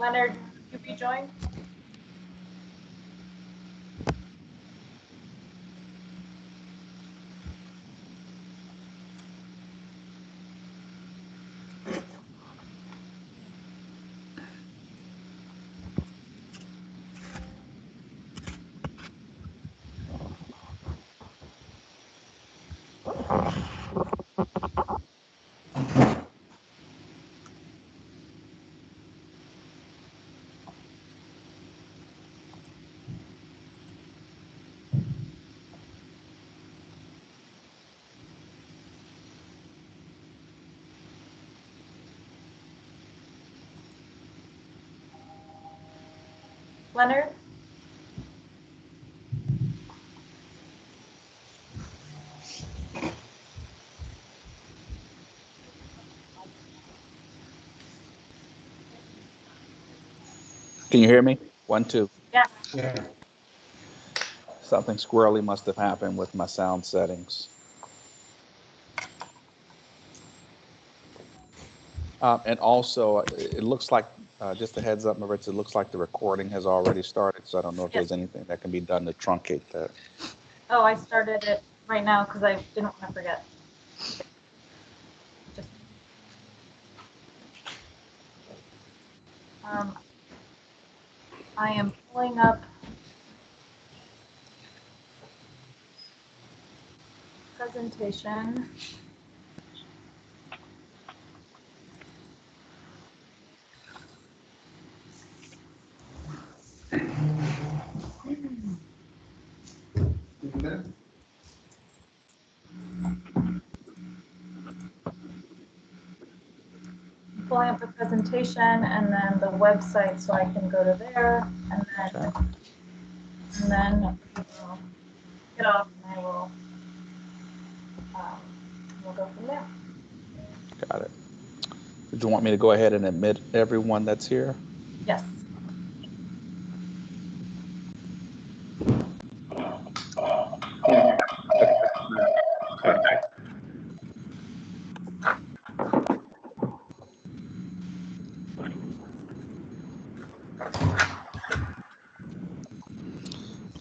Leonard, you rejoined? Leonard? Can you hear me? 1, 2. Yeah. Yeah. Something squirrely must have happened with my sound settings. And also, it looks like, just a heads up, Maritza, it looks like the recording has already started, so I don't know if there's anything that can be done to truncate that. Oh, I started it right now because I didn't want to forget. Just, I am pulling up presentation. Pulling up the presentation and then the website so I can go to there and then we'll get off and I will we'll go from there. Got it. Did you want me to go ahead and admit everyone that's here? Yes.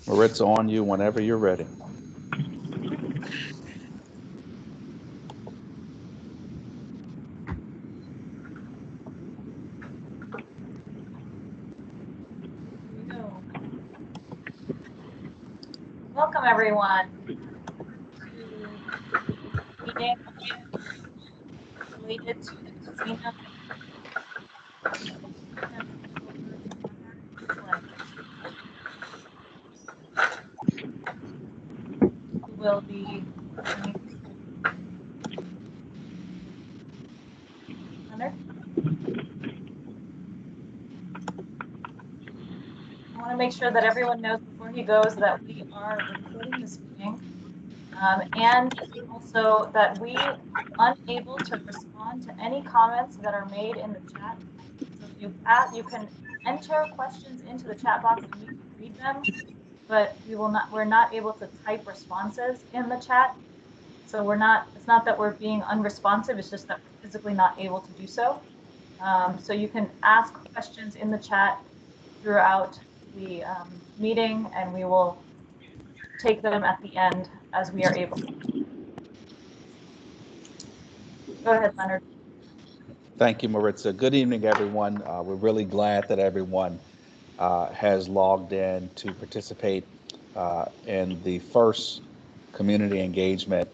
Maritza, on you whenever you're ready. Welcome everyone to the meeting related to the casino. Who will be Leonard? I want to make sure that everyone knows before he goes that we are recording this meeting, and also that we are unable to respond to any comments that are made in the chat. So if you can enter questions into the chat box and we can read them, but we're not able to type responses in the chat. So it's not that we're being unresponsive, it's just that we're physically not able to do so. So you can ask questions in the chat throughout the meeting, and we will take them at the end as we are able. Go ahead, Leonard. Thank you, Maritza. Good evening, everyone. We're really glad that everyone has logged in to participate in the first community engagement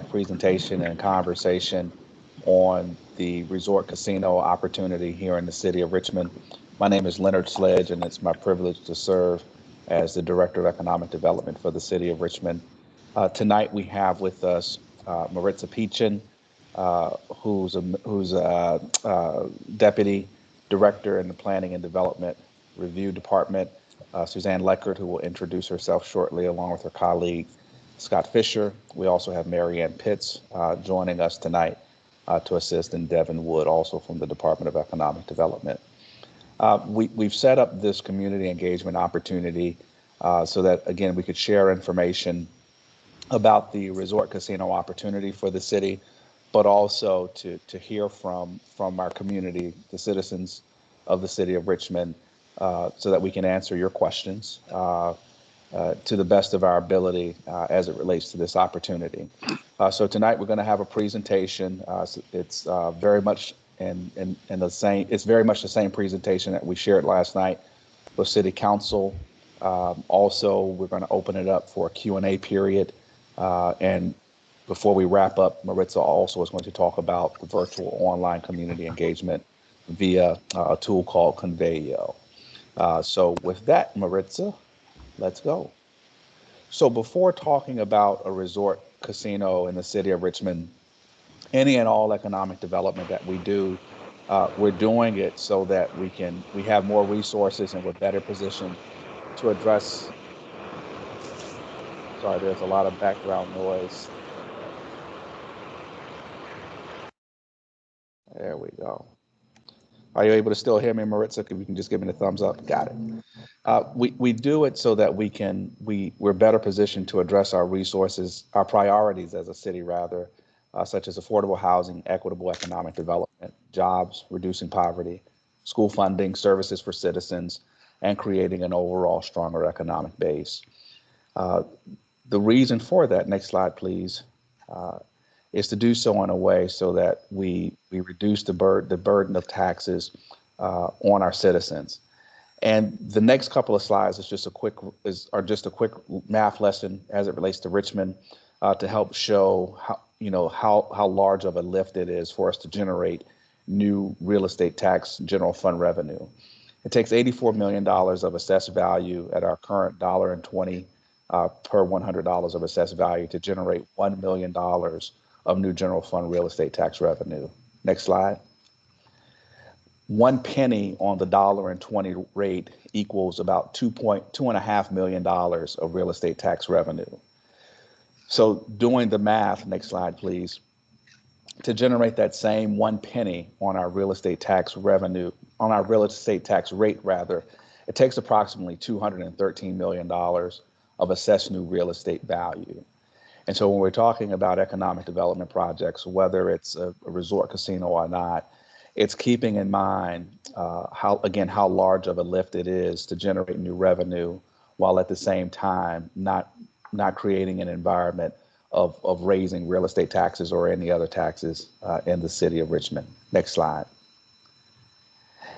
presentation and conversation on the resort casino opportunity here in the city of Richmond. My name is Leonard Sledge, and it's my privilege to serve as the Director of Economic Development for the city of Richmond. Tonight we have with us Maritza Peachin, who's Deputy Director in the Planning and Development Review Department, Suzanne Leckert, who will introduce herself shortly, along with her colleague, Scott Fisher. We also have Marianne Pitts joining us tonight to assist, and Devin Wood, also from the Department of Economic Development. We've set up this community engagement opportunity so that, again, we could share information about the resort casino opportunity for the city, but also to hear from our community, the citizens of the city of Richmond so that we can answer your questions to the best of our ability as it relates to this opportunity. So tonight we're going to have a presentation. It's very much in the same. It's very much the same presentation that we shared last night with City Council. Also, we're going to open it up for a Q&A period. And before we wrap up, Maritza also is going to talk about the virtual online community engagement via a tool called Conveyo. So with that, Maritza, let's go. So before talking about a resort casino in the city of Richmond, any and all economic development that we do, we're doing it so that we have more resources and we're better positioned to address. Sorry, there's a lot of background noise. There we go. Are you able to still hear me, Maritza? If you can just give me the thumbs up. Got it. We do it so that we're better positioned to address our resources, our priorities as a city rather, such as affordable housing, equitable economic development, jobs, reducing poverty, school funding, services for citizens, and creating an overall stronger economic base. The reason for that, next slide please, is to do so in a way so that we reduce the burden of taxes on our citizens. And the next couple of slides are just a quick math lesson as it relates to Richmond to help show how large of a lift it is for us to generate new real estate tax general fund revenue. It takes $84 million of assessed value at our current $1.20 per $100 of assessed value to generate $1 million of new general fund real estate tax revenue. Next slide. 1 penny on the $1.20 rate equals about $2.5 million of real estate tax revenue. So doing the math, next slide, please, to generate that same 1 penny on our real estate tax revenue, on our real estate tax rate rather, it takes approximately $213 million of assessed new real estate value. And so when we're talking about economic development projects, whether it's a resort casino or not, it's keeping in mind how large of a lift it is to generate new revenue, while at the same time not creating an environment of raising real estate taxes or any other taxes in the city of Richmond. Next slide.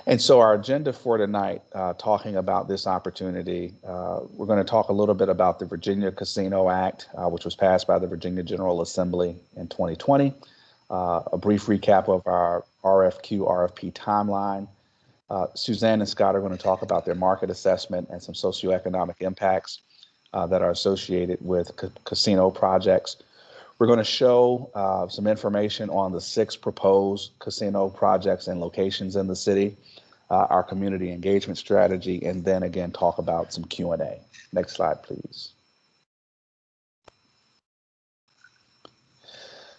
And so our agenda for tonight, talking about this opportunity, we're going to talk a little bit about the Virginia Casino Act, which was passed by the Virginia General Assembly in 2020, a brief recap of our RFP timeline. Suzanne and Scott are going to talk about their market assessment and some socioeconomic impacts that are associated with casino projects. We're going to show some information on the 6 proposed casino projects and locations in the city, our community engagement strategy, and then again talk about some Q&A. Next slide, please.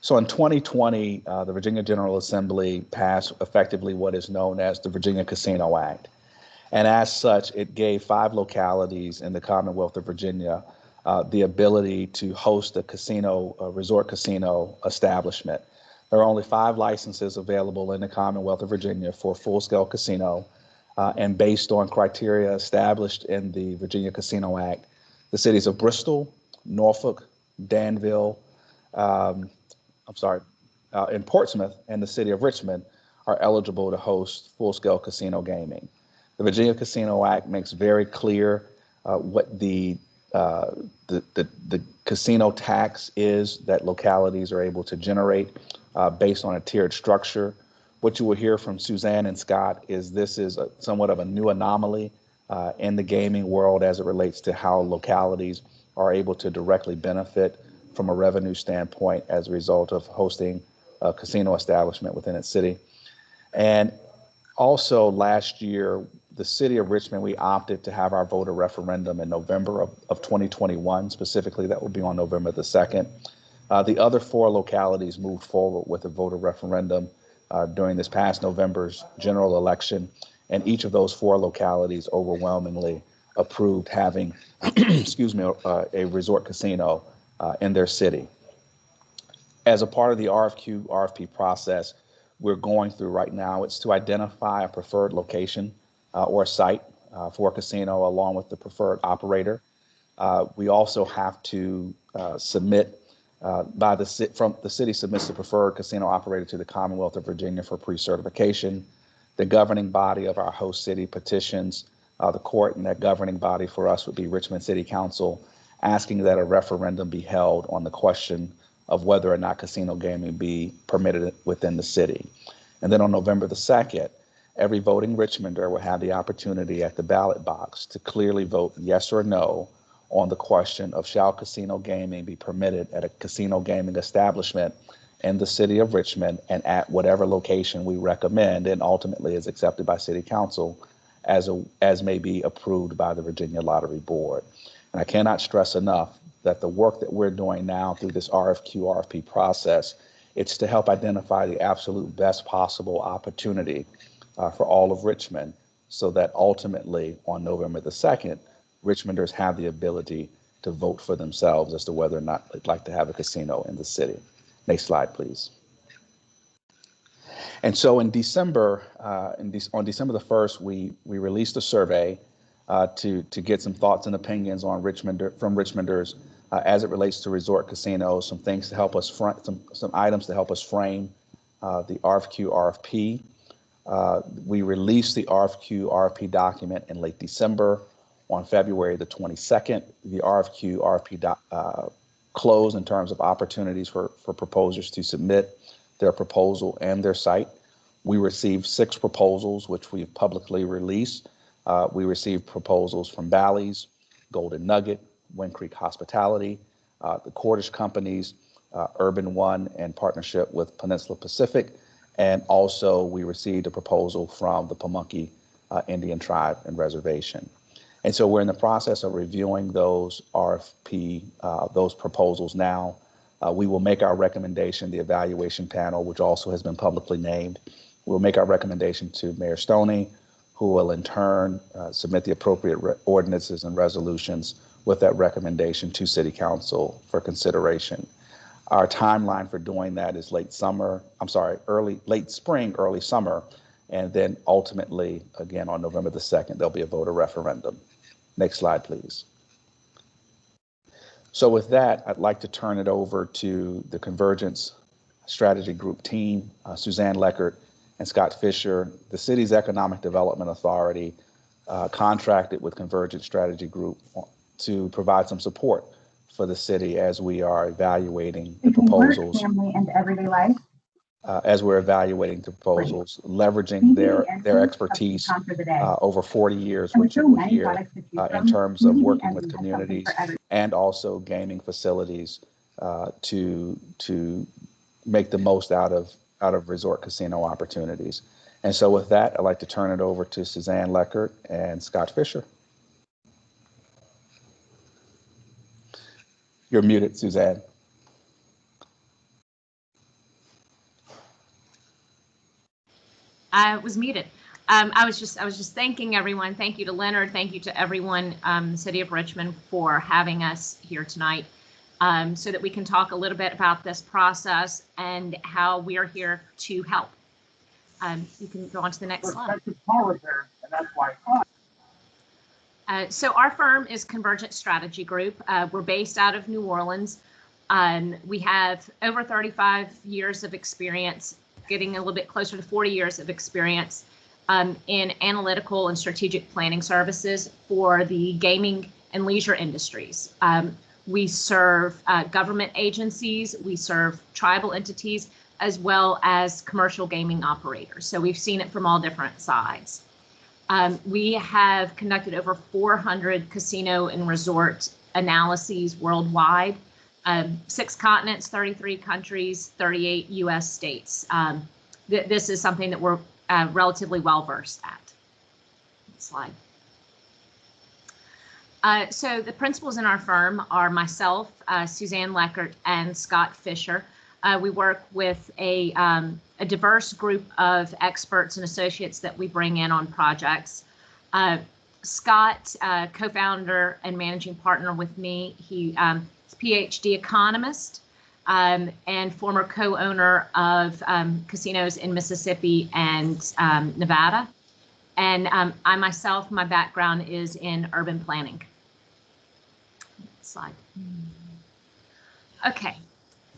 So in 2020, the Virginia General Assembly passed effectively what is known as the Virginia Casino Act. And as such, it gave 5 localities in the Commonwealth of Virginia the ability to host a resort casino establishment. There are only 5 licenses available in the Commonwealth of Virginia for full-scale casino, and based on criteria established in the Virginia Casino Act, the cities of Bristol, Norfolk, Danville, in Portsmouth, and the city of Richmond are eligible to host full-scale casino gaming. The Virginia Casino Act makes very clear what the casino tax is that localities are able to generate based on a tiered structure. What you will hear from Suzanne and Scott is this is somewhat of a new anomaly in the gaming world as it relates to how localities are able to directly benefit from a revenue standpoint as a result of hosting a casino establishment within its city. And also last year, the city of Richmond, we opted to have our voter referendum in November of 2021. Specifically, that will be on November the 2nd. The other 4 localities moved forward with a voter referendum during this past November's general election. And each of those 4 localities overwhelmingly approved having, a resort casino in their city. As a part of the RFP process, we're going through right now. It's to identify a preferred location or site for a casino along with the preferred operator. We also have to submit from the city submits the preferred casino operator to the Commonwealth of Virginia for pre-certification. The governing body of our host city petitions the court, and that governing body for us would be Richmond City Council, asking that a referendum be held on the question of whether or not casino gaming be permitted within the city. And then on November the 2nd, every voting Richmonder will have the opportunity at the ballot box to clearly vote yes or no on the question of shall casino gaming be permitted at a casino gaming establishment in the city of Richmond and at whatever location we recommend and ultimately is accepted by City Council as may be approved by the Virginia Lottery Board. And I cannot stress enough that the work that we're doing now through this RFQ, RFP process, it's to help identify the absolute best possible opportunity for all of Richmond so that ultimately on November the 2nd, Richmonders have the ability to vote for themselves as to whether or not they'd like to have a casino in the city. Next slide, please. And so in December, on December the 1st, we released a survey to get some thoughts and opinions on from Richmonders as it relates to resort casinos, some things to help us some items to help us frame the RFQ, RFP. We released the RFQ, RFP document in late December. On February the 22nd, the RFQ, RFP closed in terms of opportunities for proposers to submit their proposal and their site. We received 6 proposals, which we've publicly released. We received proposals from Bally's, Golden Nugget, Wind Creek Hospitality, the Cordish Companies, Urban One in partnership with Peninsula Pacific, and also we received a proposal from the Pamunkey Indian Tribe and Reservation. And so we're in the process of reviewing those those proposals now. We will make our recommendation, the evaluation panel, which also has been publicly named. We'll make our recommendation to Mayor Stoney, who will in turn submit the appropriate ordinances and resolutions with that recommendation to City Council for consideration. Our timeline for doing that is late spring, early summer, and then ultimately, again, on November the 2nd, there'll be a voter referendum. Next slide, please. So with that, I'd like to turn it over to the Convergence Strategy Group team, Suzanne Leckert and Scott Fisher. The city's Economic Development Authority contracted with Convergence Strategy Group to provide some support for the city as we are evaluating the proposals. Family and everyday life. As we're evaluating the proposals, leveraging their expertise over 40 years, which we're here in terms of working with communities and also gaming facilities to make the most out of resort casino opportunities. And so with that, I'd like to turn it over to Suzanne Leckert and Scott Fisher. You're muted, Suzanne. I was muted. I was just thanking everyone. Thank you to Leonard. Thank you to everyone, the City of Richmond, for having us here tonight, so that we can talk a little bit about this process and how we are here to help. You can go on to the next slide. So our firm is Convergent Strategy Group. We're based out of New Orleans. We have over 35 years of experience, getting a little bit closer to 40 years of experience in analytical and strategic planning services for the gaming and leisure industries. We serve government agencies, we serve tribal entities, as well as commercial gaming operators. So we've seen it from all different sides. We have conducted over 400 casino and resort analyses worldwide. 6 continents, 33 countries, 38 U.S. states. This is something that we're relatively well versed at. Next slide. So the principals in our firm are myself, Suzanne Leckert, and Scott Fisher. We work with a diverse group of experts and associates that we bring in on projects. Scott, co-founder and managing partner with me, he PhD economist. and former co-owner of casinos in Mississippi and Nevada. And I myself, my background is in urban planning. Slide. Okay,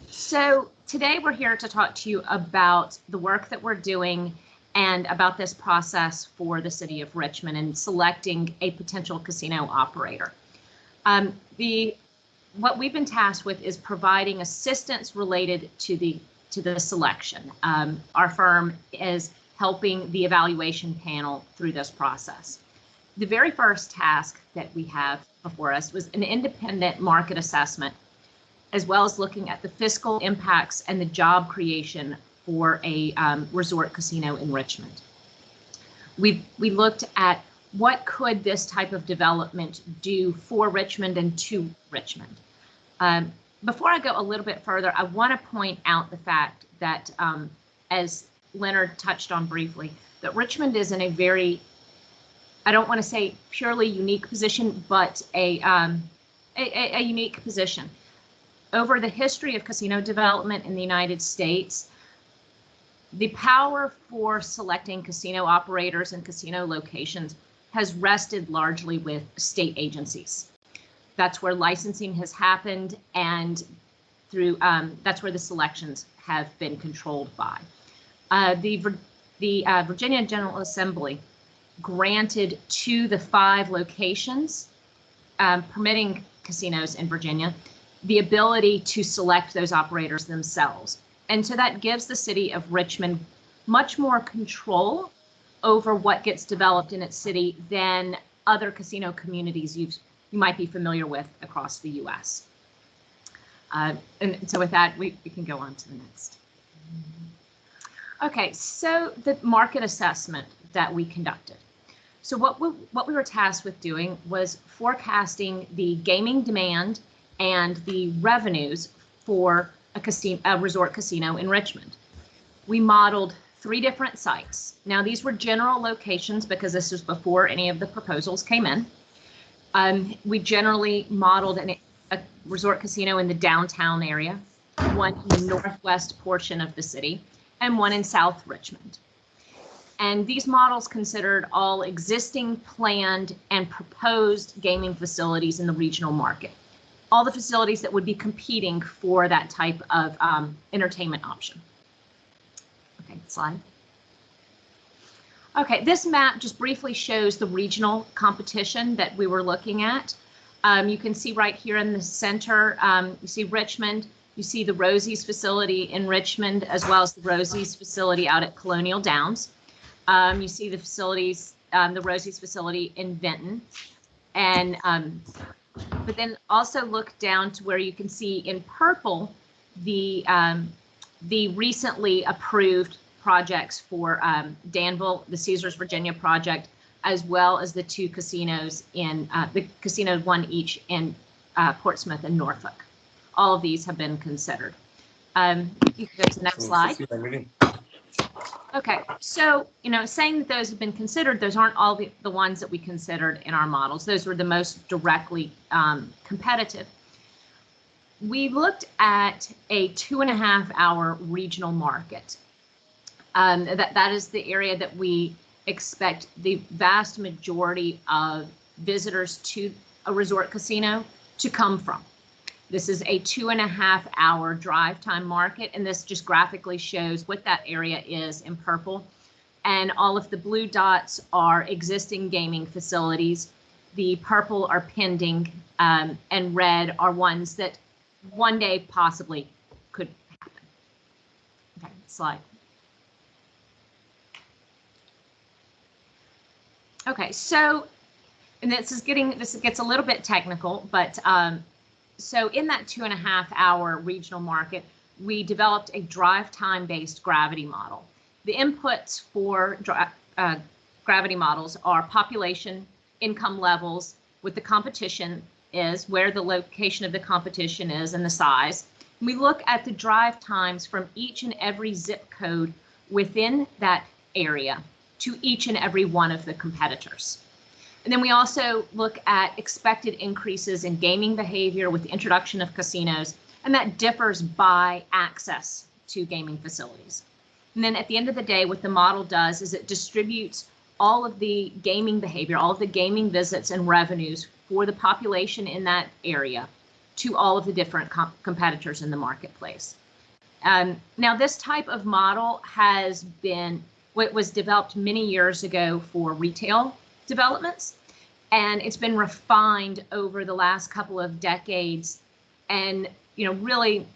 so today we're here to talk to you about the work that we're doing and about this process for the city of Richmond and selecting a potential casino operator. What we've been tasked with is providing assistance related to the selection. Our firm is helping the evaluation panel through this process. The very first task that we have before us was an independent market assessment, as well as looking at the fiscal impacts and the job creation for a resort casino in Richmond. We looked at what could this type of development do for Richmond and to Richmond. Before I go a little bit further, I want to point out the fact that, as Leonard touched on briefly, that Richmond is in a very, I don't want to say purely unique position, but a unique position. Over the history of casino development in the United States, the power for selecting casino operators and casino locations has rested largely with state agencies. That's where licensing has happened, and through that's where the selections have been controlled by. The Virginia General Assembly granted to the 5 locations permitting casinos in Virginia the ability to select those operators themselves. And so that gives the city of Richmond much more control over what gets developed in its city than other casino communities you might be familiar with across the U.S. And so with that, we can go on to the next. Okay, so the market assessment that we conducted. So what we were tasked with doing was forecasting the gaming demand and the revenues for a resort casino in Richmond. We modeled 3 different sites. Now, these were general locations because this was before any of the proposals came in. We generally modeled a resort casino in the downtown area, one in the northwest portion of the city, and one in South Richmond. And these models considered all existing, planned, and proposed gaming facilities in the regional market. All the facilities that would be competing for that type of entertainment option. Okay, slide. Okay, this map just briefly shows the regional competition that we were looking at. You can see right here in the center, you see Richmond, you see the Rosie's facility in Richmond, as well as the Rosie's facility out at Colonial Downs. You see the facilities, the Rosie's facility in Benton. And but then also look down to where you can see in purple the recently approved projects for Danville, the Caesars Virginia project, as well as the 2 casinos in the casino, 1 each in Portsmouth and Norfolk. All of these have been considered. You can go to the next slide. Okay, so, saying that those have been considered, those aren't all the ones that we considered in our models. Those were the most directly competitive. We looked at a 2.5-hour regional market. That is the area that we expect the vast majority of visitors to a resort casino to come from. This is a 2.5-hour drive time market, and this just graphically shows what that area is in purple. And all of the blue dots are existing gaming facilities. The purple are pending, and red are ones that one day possibly could happen. Okay, slide. Okay, so, and this gets a little bit technical, but so in that 2.5-hour regional market, we developed a drive time based gravity model. The inputs for gravity models are population, income levels, what the competition is, where the location of the competition is, and the size. We look at the drive times from each and every zip code within that area to each and every one of the competitors. And then we also look at expected increases in gaming behavior with the introduction of casinos, and that differs by access to gaming facilities. And then at the end of the day, what the model does is it distributes all of the gaming behavior, all of the gaming visits and revenues for the population in that area to all of the different competitors in the marketplace. Now, this type of model was developed many years ago for retail developments, and it's been refined over the last couple of decades, and really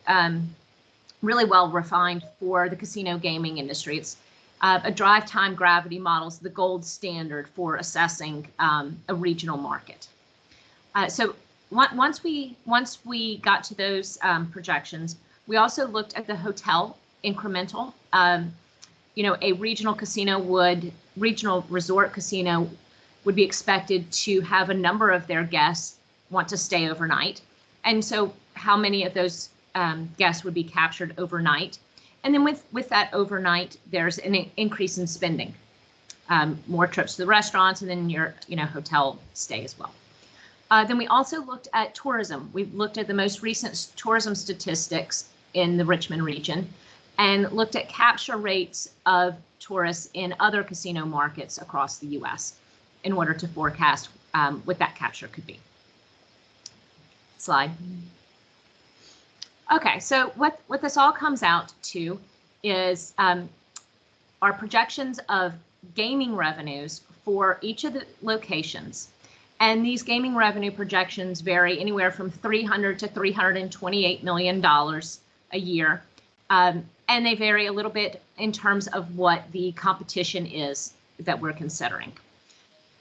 well refined for the casino gaming industry. It's a drive time gravity model is the gold standard for assessing a regional market. So once we got to those projections, we also looked at the hotel incremental. A regional resort casino would be expected to have a number of their guests want to stay overnight. And so how many of those guests would be captured overnight? And then with that overnight, there's an increase in spending, more trips to the restaurants, and then your hotel stay as well. Then we also looked at tourism. We looked at the most recent tourism statistics in the Richmond region and looked at capture rates of tourists in other casino markets across the U.S. in order to forecast what that capture could be. Slide. Okay, so what this all comes out to is our projections of gaming revenues for each of the locations. And these gaming revenue projections vary anywhere from $300 to $328 million a year. And they vary a little bit in terms of what the competition is that we're considering.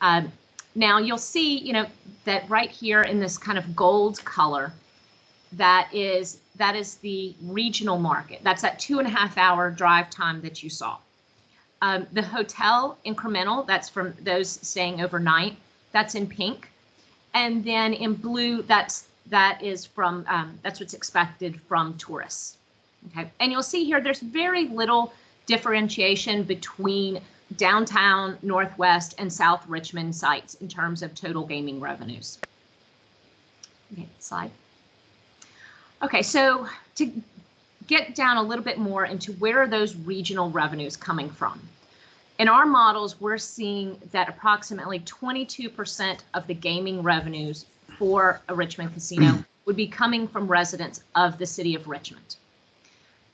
Now you'll see, that right here in this kind of gold color, that is the regional market. That's that 2.5-hour drive time that you saw. The hotel incremental, that's from those staying overnight, that's in pink. And then in blue, that's what's expected from tourists. Okay, and you'll see here there's very little differentiation between downtown, Northwest, and South Richmond sites in terms of total gaming revenues. Okay, slide. Okay, so to get down a little bit more into where are those regional revenues coming from? In our models, we're seeing that approximately 22% of the gaming revenues for a Richmond casino would be coming from residents of the city of Richmond.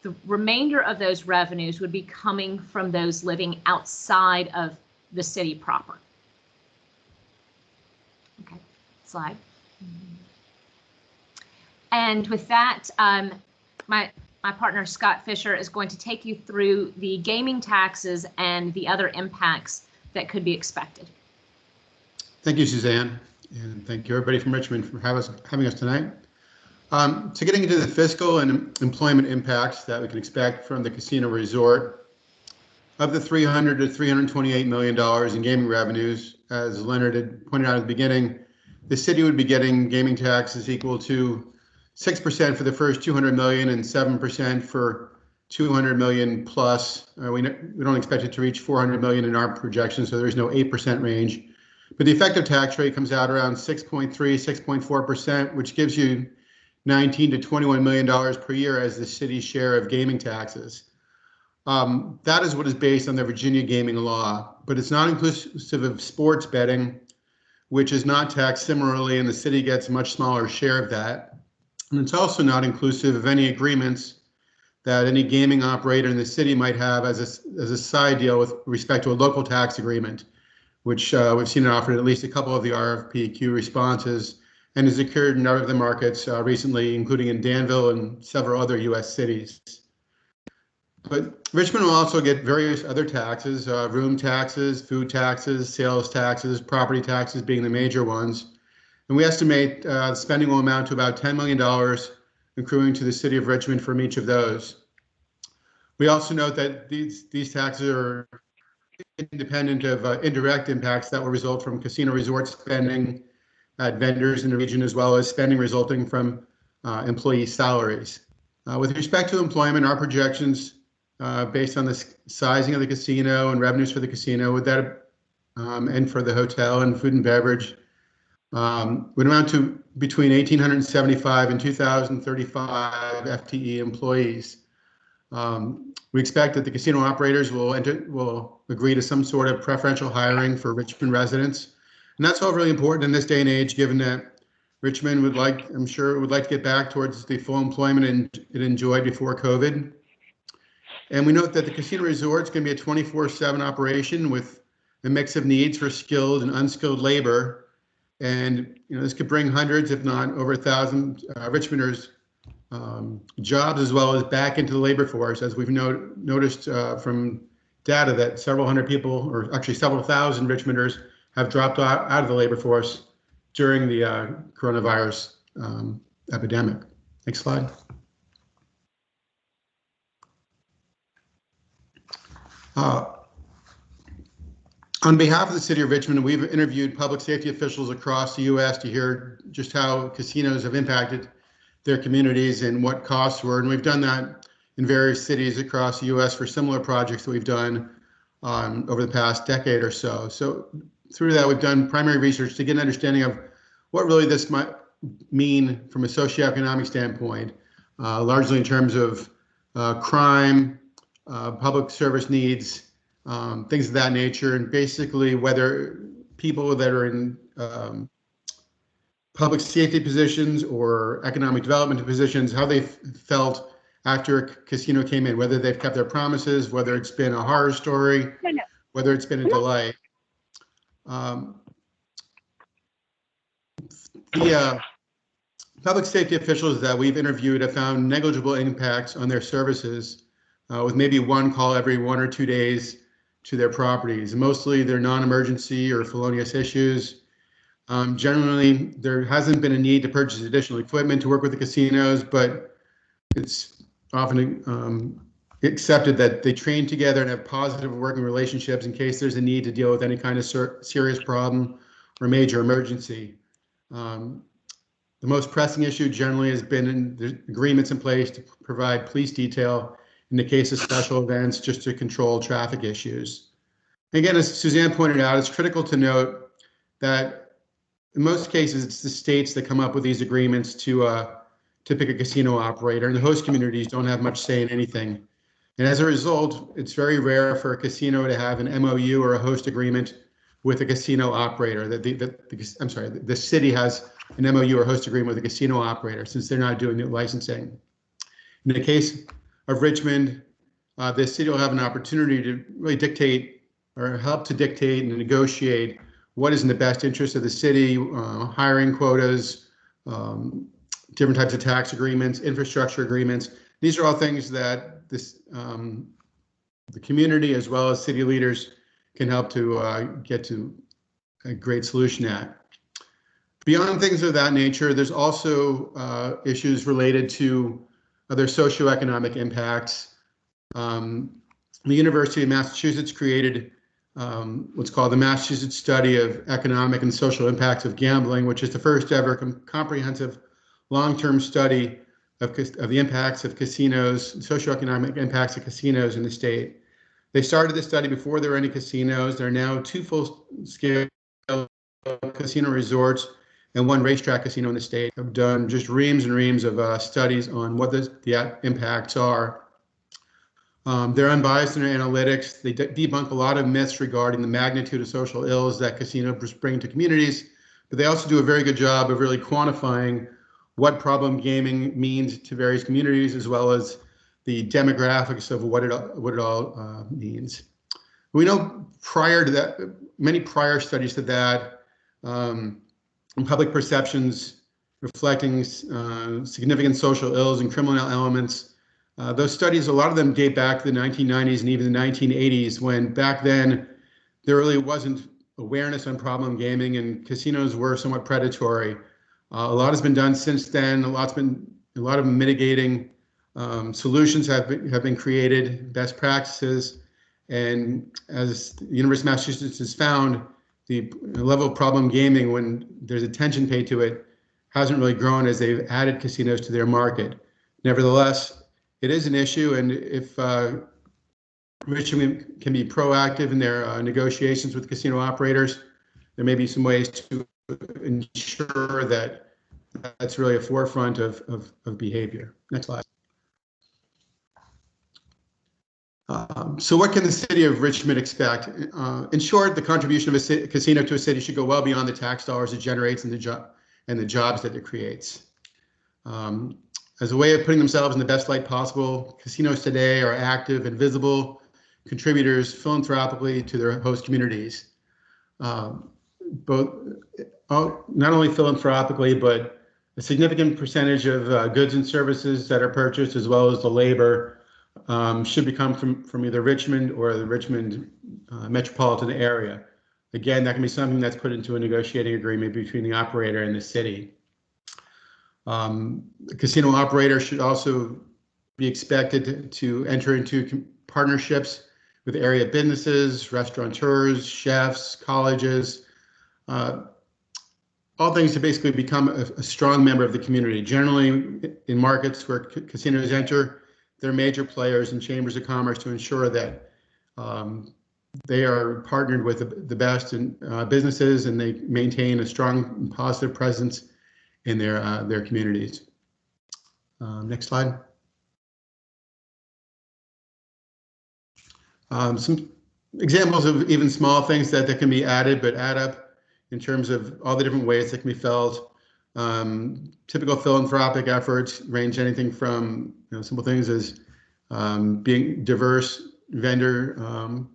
The remainder of those revenues would be coming from those living outside of the city proper. Okay, slide. And with that, my partner Scott Fisher is going to take you through the gaming taxes and the other impacts that could be expected. Thank you, Suzanne, and thank you everybody from Richmond for having us tonight. So getting into the fiscal and employment impacts that we can expect from the casino resort, of the $300 to $328 million in gaming revenues, as Leonard had pointed out at the beginning, the city would be getting gaming taxes equal to 6% for the first $200 million and 7% for $200 million plus. We don't expect it to reach $400 million in our projection, so there's no 8% range. But the effective tax rate comes out around 6.3, 6.4%, which gives you $19 to $21 million per year as the city's share of gaming taxes. That is what is based on the Virginia gaming law, but it's not inclusive of sports betting, which is not taxed similarly, and the city gets a much smaller share of that. And it's also not inclusive of any agreements that any gaming operator in the city might have as a side deal with respect to a local tax agreement, which we've seen offered at least a couple of the RFPQ responses, and has occurred in other markets recently, including in Danville and several other U.S. cities. But Richmond will also get various other taxes, room taxes, food taxes, sales taxes, property taxes being the major ones. And we estimate spending will amount to about $10 million accruing to the city of Richmond from each of those. We also note that these taxes are independent of indirect impacts that will result from casino resort spending at vendors in the region, as well as spending resulting from employee salaries. With respect to employment, our projections based on the sizing of the casino and revenues for the casino, with that and for the hotel and food and beverage, would amount to between 1,875 and 2,035 FTE employees. We expect that the casino operators will agree to some sort of preferential hiring for Richmond residents. And that's all really important in this day and age, given that Richmond would like, I'm sure, would like to get back towards the full employment it enjoyed before COVID. And we note that the casino resort is going to be a 24/7 operation with a mix of needs for skilled and unskilled labor. And this could bring hundreds, if not over 1,000 Richmonders jobs, as well as back into the labor force, as we've noticed from data that several hundred people, or actually several thousand Richmonders, have dropped out of the labor force during the coronavirus epidemic. Next slide. On behalf of the City of Richmond, we've interviewed public safety officials across the U.S. to hear just how casinos have impacted their communities and what costs were. And we've done that in various cities across the U.S. for similar projects that we've done over the past decade or so. So through that, we've done primary research to get an understanding of what really this might mean from a socioeconomic standpoint, largely in terms of crime, public service needs, things of that nature, and basically whether people that are in public safety positions or economic development positions, how they felt after a casino came in, whether they've kept their promises, whether it's been a horror story, whether it's been a delay. The public safety officials that we've interviewed have found negligible impacts on their services, with maybe one call every 1 or 2 days to their properties. Mostly they're non-emergency or felonious issues. Generally, there hasn't been a need to purchase additional equipment to work with the casinos, but it's often accepted that they train together and have positive working relationships in case there's a need to deal with any kind of serious problem or major emergency. The most pressing issue generally has been in the agreements in place to provide police detail in the case of special events, just to control traffic issues. Again, as Suzanne pointed out, it's critical to note that in most cases, it's the states that come up with these agreements to pick a casino operator, and the host communities don't have much say in anything. And as a result, it's very rare for a casino to have an MOU or a host agreement with a casino operator. The city has an MOU or host agreement with a casino operator, since they're not doing the licensing. In the case of Richmond, the city will have an opportunity to really dictate or help to dictate and negotiate what is in the best interest of the city, hiring quotas, different types of tax agreements, infrastructure agreements. These are all things that the community as well as city leaders can help to get to a great solution at. Beyond things of that nature, there's also issues related to other socioeconomic impacts. The University of Massachusetts created what's called the Massachusetts Study of Economic and Social Impacts of Gambling, which is the first ever comprehensive long-term study of the impacts of casinos, socioeconomic impacts of casinos in the state. They started the study before there were any casinos. There are now 2 full-scale casino resorts and 1 racetrack casino in the state. Have done just reams and reams of studies on what the impacts are. They're unbiased in their analytics. They debunk a lot of myths regarding the magnitude of social ills that casinos bring to communities, but they also do a very good job of really quantifying what problem gaming means to various communities, as well as the demographics of what it all means. We know prior to that, many prior studies to that, public perceptions reflecting significant social ills and criminal elements. Those studies, a lot of them date back to the 1990s and even the 1980s, when back then there really wasn't awareness on problem gaming and casinos were somewhat predatory. A lot has been done since then. A lot of mitigating solutions have been created, best practices, and as the University of Massachusetts has found, the level of problem gaming, when there's attention paid to it, hasn't really grown as they've added casinos to their market. Nevertheless, it is an issue, and if Richmond can be proactive in their negotiations with casino operators, there may be some ways to ensure that that's really a forefront of behavior. Next slide. So what can the city of Richmond expect? In short, the contribution of a casino to a city should go well beyond the tax dollars it generates and the jobs that it creates. As a way of putting themselves in the best light possible, casinos today are active and visible contributors philanthropically to their host communities. Not only philanthropically, but a significant percentage of goods and services that are purchased, as well as the labor, should come from either Richmond or the Richmond metropolitan area. Again, that can be something that's put into a negotiating agreement between the operator and the city. The casino operator should also be expected to enter into partnerships with area businesses, restaurateurs, chefs, colleges, all things to basically become a strong member of the community. Generally, in markets where casinos enter, they're major players and chambers of commerce to ensure that they are partnered with the best in businesses, and they maintain a strong and positive presence in their communities. Next slide. Some examples of even small things that can be added, but add up in terms of all the different ways that can be felt. Typical philanthropic efforts range anything from simple things as being diverse vendor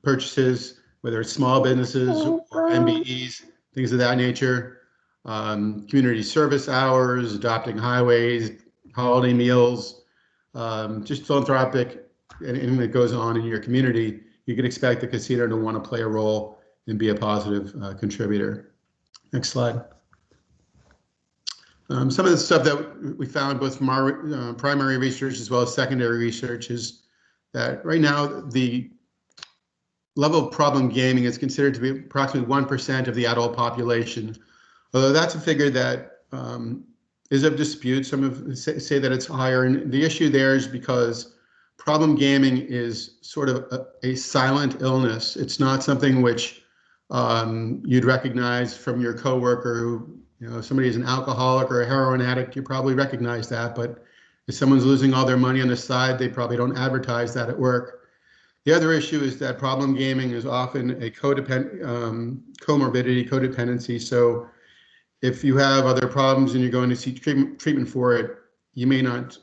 purchases, whether it's small businesses or MBEs, things of that nature. Community service hours, adopting highways, holiday meals, just philanthropic, anything that goes on in your community. You can expect the casino to want to play a role and be a positive contributor. Next slide. Some of the stuff that we found both from our primary research as well as secondary research is that right now the level of problem gaming is considered to be approximately 1% of the adult population. Although that's a figure that is of dispute. Some say that it's higher. And the issue there is because problem gaming is sort of a silent illness. It's not something which you'd recognize from your coworker who, if somebody is an alcoholic or a heroin addict, you probably recognize that. But if someone's losing all their money on the side, they probably don't advertise that at work. The other issue is that problem gaming is often a comorbidity, codependency. So if you have other problems and you're going to seek treatment for it, you may not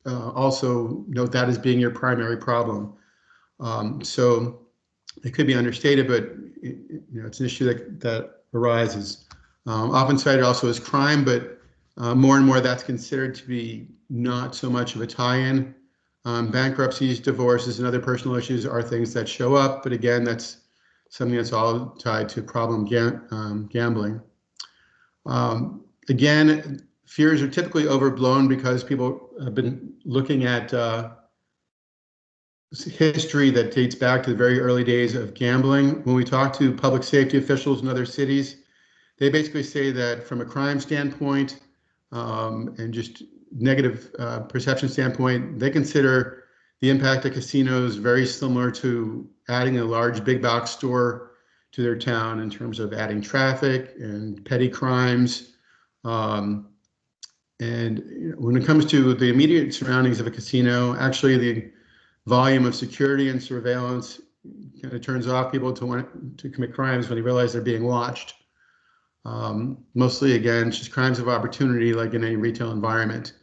also note that as being your primary problem. So it could be understated, but it's an issue that arises. Often cited also as crime, but more and more that's considered to be not so much of a tie-in. Bankruptcies, divorces, and other personal issues are things that show up, but again, that's something that's all tied to problem gambling. Again, fears are typically overblown because people have been looking at history that dates back to the very early days of gambling. When we talk to public safety officials in other cities, they basically say that from a crime standpoint and just negative perception standpoint, they consider the impact of casinos very similar to adding a large big box store to their town in terms of adding traffic and petty crimes. And when it comes to the immediate surroundings of a casino, actually the volume of security and surveillance kind of turns off people to want to commit crimes when they realize they're being watched. Mostly, again, it's just crimes of opportunity, like in any retail environment.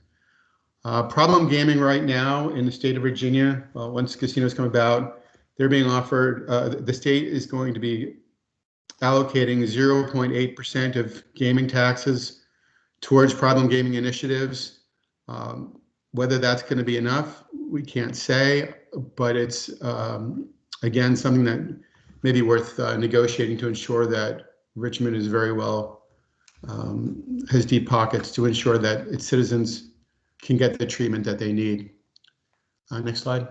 Problem gaming right now in the state of Virginia, once casinos come about, they're being offered, the state is going to be allocating 0.8% of gaming taxes towards problem gaming initiatives. Whether that's going to be enough, we can't say, but it's, again, something that may be worth negotiating to ensure that Richmond is very well, has deep pockets to ensure that its citizens can get the treatment that they need. Next slide.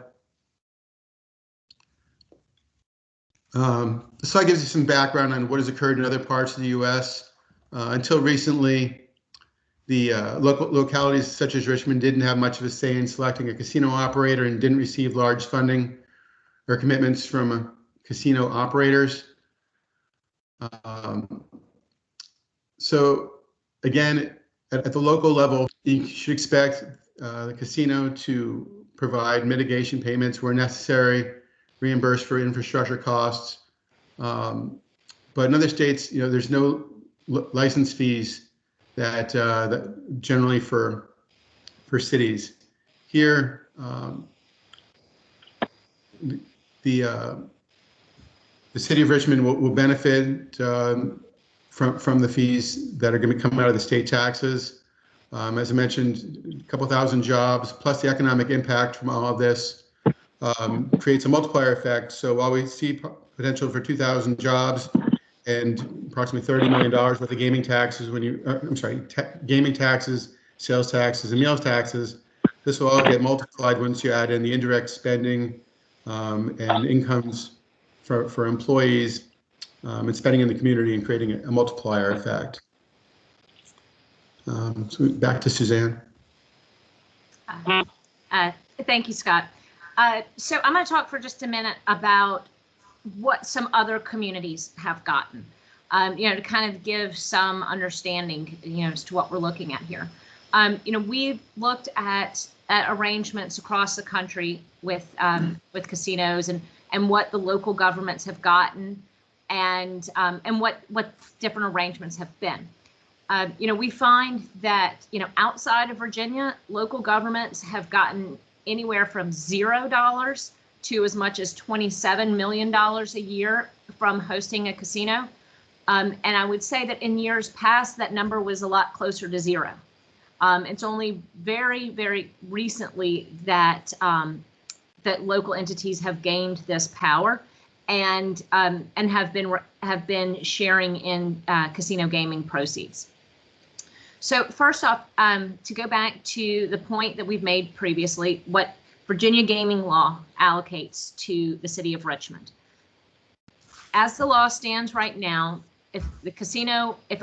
This slide gives you some background on what has occurred in other parts of the U.S. Until recently, the localities such as Richmond didn't have much of a say in selecting a casino operator and didn't receive large funding or commitments from casino operators. So again, at the local level, you should expect the casino to provide mitigation payments where necessary, reimburse for infrastructure costs. But in other states, there's no license fees that generally for cities. Here, the city of Richmond will benefit from the fees that are going to come out of the state taxes. As I mentioned, a couple thousand jobs, plus the economic impact from all of this creates a multiplier effect. So while we see potential for 2,000 jobs and approximately $30 million worth of gaming taxes, gaming taxes, sales taxes, and meals taxes, this will all get multiplied once you add in the indirect spending and incomes for employees and spending in the community and creating a multiplier effect. So back to Suzanne. Thank you, Scott. So I'm going to talk for just a minute about what some other communities have gotten, to kind of give some understanding, as to what we're looking at here. We've looked at arrangements across the country with casinos and what the local governments have gotten and what different arrangements have been. We find that, outside of Virginia, local governments have gotten anywhere from $0 to as much as $27 million a year from hosting a casino. And I would say that in years past, that number was a lot closer to zero. It's only very, very recently that that local entities have gained this power and have been sharing in casino gaming proceeds. So first off, to go back to the point that we've made previously, what Virginia gaming law allocates to the city of Richmond. As the law stands right now, if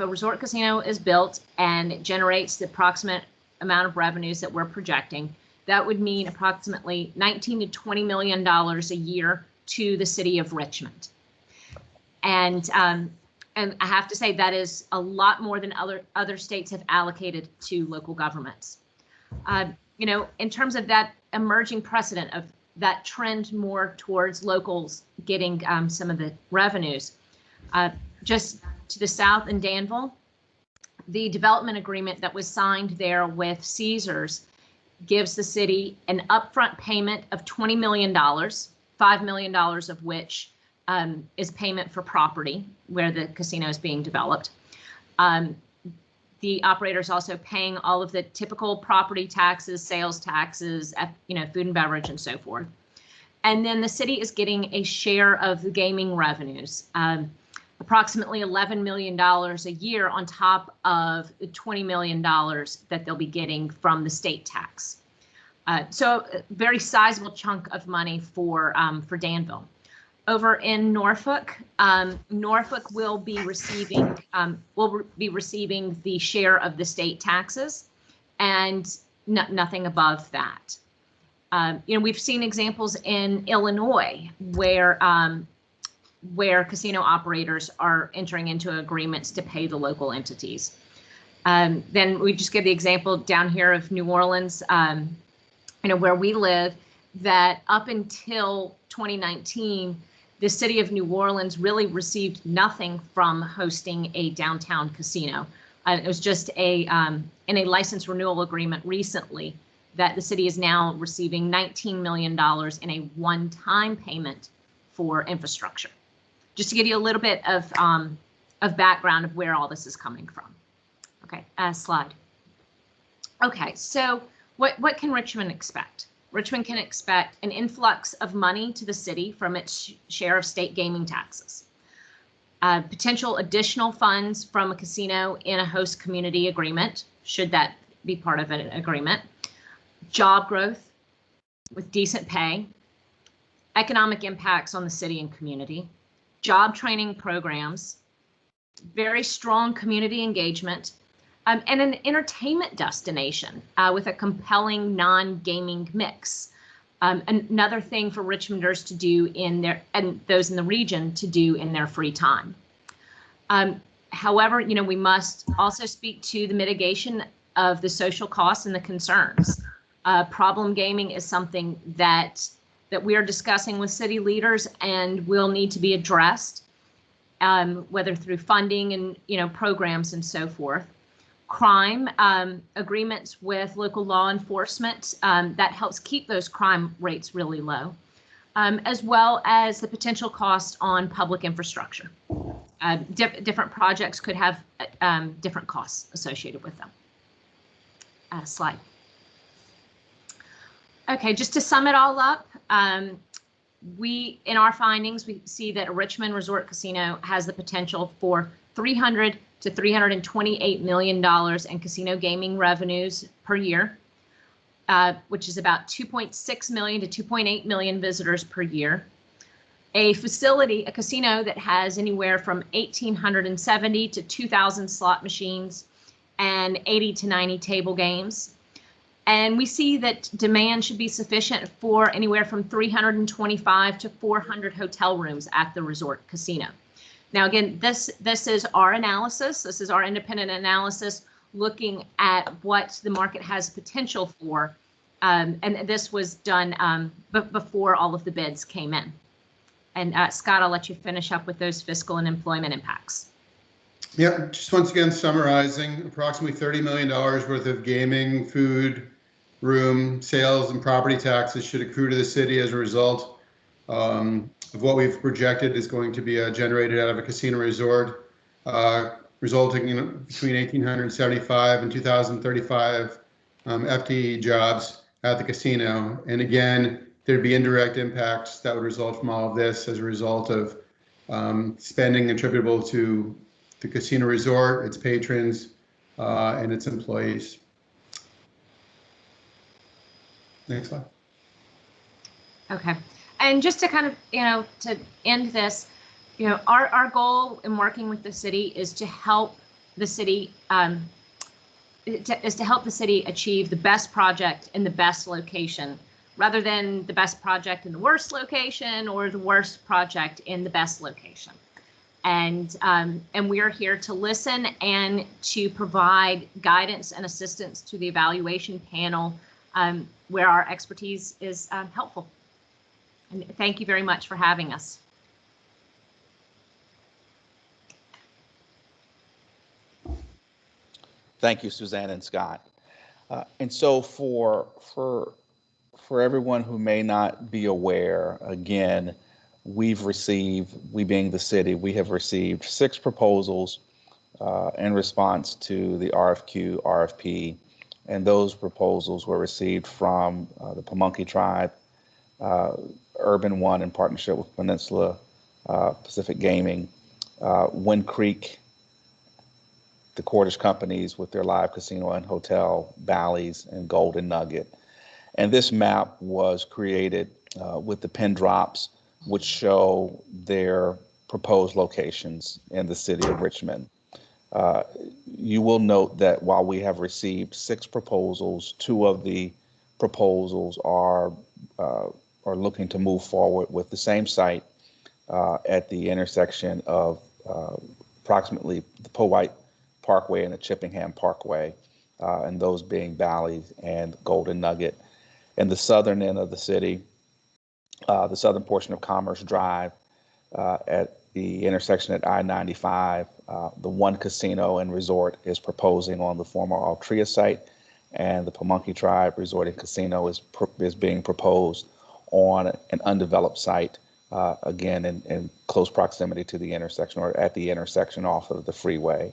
a resort casino is built and it generates the approximate amount of revenues that we're projecting, that would mean approximately $19 to $20 million a year to the city of Richmond. And I have to say that is a lot more than other states have allocated to local governments. In terms of that emerging precedent of that trend more towards locals getting some of the revenues, just to the south in Danville, the development agreement that was signed there with Caesars gives the city an upfront payment of $20 million, $5 million of which is payment for property where the casino is being developed. The operator is also paying all of the typical property taxes, sales taxes, food and beverage, and so forth. And then the city is getting a share of the gaming revenues, approximately $11 million a year on top of the $20 million that they'll be getting from the state tax. So a very sizable chunk of money for Danville. Over in Norfolk, Norfolk will be receiving the share of the state taxes, and nothing above that. We've seen examples in Illinois where casino operators are entering into agreements to pay the local entities. Then we just give the example down here of New Orleans, where we live, that up until 2019. The city of New Orleans really received nothing from hosting a downtown casino. It was just in a license renewal agreement recently that the city is now receiving $19 million in a one-time payment for infrastructure. Just to give you a little bit of background of where all this is coming from. Okay, slide. Okay, so what can Richmond expect? Richmond can expect an influx of money to the city from its share of state gaming taxes, potential additional funds from a casino in a host community agreement, should that be part of an agreement, job growth with decent pay, economic impacts on the city and community, job training programs, very strong community engagement, and an entertainment destination with a compelling non-gaming mix. Another thing for Richmonders to do and those in the region to do in their free time. However, we must also speak to the mitigation of the social costs and the concerns. Problem gaming is something that we are discussing with city leaders and will need to be addressed, whether through funding and programs and so forth. Crime, agreements with local law enforcement that helps keep those crime rates really low, as well as the potential cost on public infrastructure. Different projects could have different costs associated with them. Slide. Okay, just to sum it all up, in our findings, we see that a Richmond Resort Casino has the potential for $300 to $328 million in casino gaming revenues per year, which is about 2.6 million to 2.8 million visitors per year. A casino that has anywhere from 1,870 to 2,000 slot machines and 80 to 90 table games. And we see that demand should be sufficient for anywhere from 325 to 400 hotel rooms at the resort casino. Now, again, this is our analysis. This is our independent analysis looking at what the market has potential for. And this was done before all of the bids came in. And Scott, I'll let you finish up with those fiscal and employment impacts. Yeah, just once again summarizing, approximately $30 million worth of gaming, food, room, sales, and property taxes should accrue to the city as a result of what we've projected is going to be generated out of a casino resort, resulting in between 1,875 and 2,035 FTE jobs at the casino. And again, there'd be indirect impacts that would result from all of this as a result of spending attributable to the casino resort, its patrons, and its employees. Next slide. Okay. And just to kind of, to end this, our goal in working with the city is to help the city, achieve the best project in the best location, rather than the best project in the worst location or the worst project in the best location. And we are here to listen and to provide guidance and assistance to the evaluation panel where our expertise is helpful. And thank you very much for having us. Thank you, Suzanne and Scott. And so for everyone who may not be aware, again, we being the city, we have received 6 proposals in response to the RFP, and those proposals were received from the Pamunkey Tribe, Urban One in partnership with Peninsula Pacific Gaming, Wind Creek, the Cordish companies with their live casino and hotel, Bally's, and Golden Nugget. And this map was created with the pin drops, which show their proposed locations in the city of Richmond. You will note that while we have received 6 proposals, 2 of the proposals are looking to move forward with the same site at the intersection of approximately the Powhite Parkway and the Chippingham Parkway, and those being Bally's and Golden Nugget. In the southern end of the city, the southern portion of Commerce Drive at the intersection at I-95, the One Casino and Resort is proposing on the former Altria site, and the Pamunkey Tribe Resort and Casino is being proposed on an undeveloped site, again in close proximity to the intersection or at the intersection off of the freeway.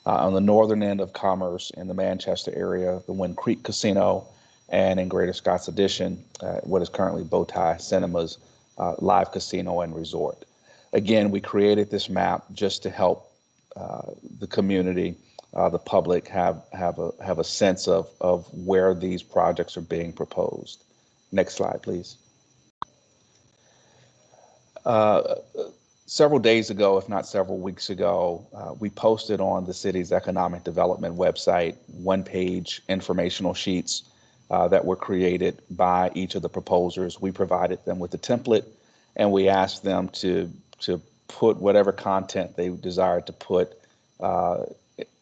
On the northern end of Commerce in the Manchester area, the Wind Creek Casino, and in Greater Scots Addition, what is currently Bowtie Cinemas live casino and resort. Again, we created this map just to help the community, the public have a sense of where these projects are being proposed. Next slide, please. Several days ago, if not several weeks ago, we posted on the city's economic development website 1-page informational sheets that were created by each of the proposers. We provided them with a template, and we asked them to put whatever content they desired to put uh,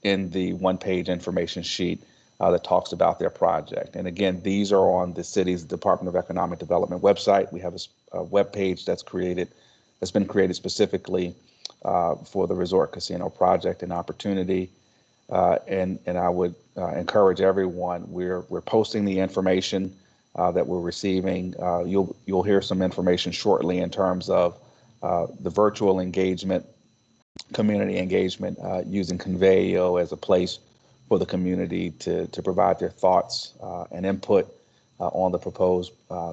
in the one-page information sheet that talks about their project. And again, these are on the city's Department of Economic Development website. We have a web page that's been created specifically for the resort casino project and opportunity. And I would encourage everyone. We're posting the information that we're receiving. You'll hear some information shortly in terms of the virtual engagement, community engagement, using Conveo as a place for the community to provide their thoughts and input on the proposed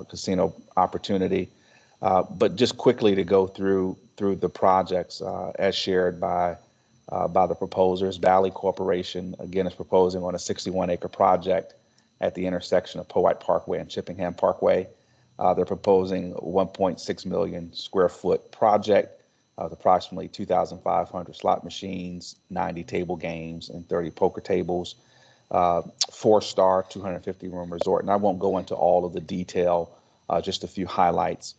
casino opportunity. But just quickly to go through the projects as shared by the proposers. Valley Corporation, again, is proposing on a 61-acre project at the intersection of Powhite Parkway and Chippenham Parkway. They're proposing a 1.6 million square foot project with approximately 2,500 slot machines, 90 table games, and 30 poker tables. 4-star, 250-room resort. And I won't go into all of the detail, just a few highlights.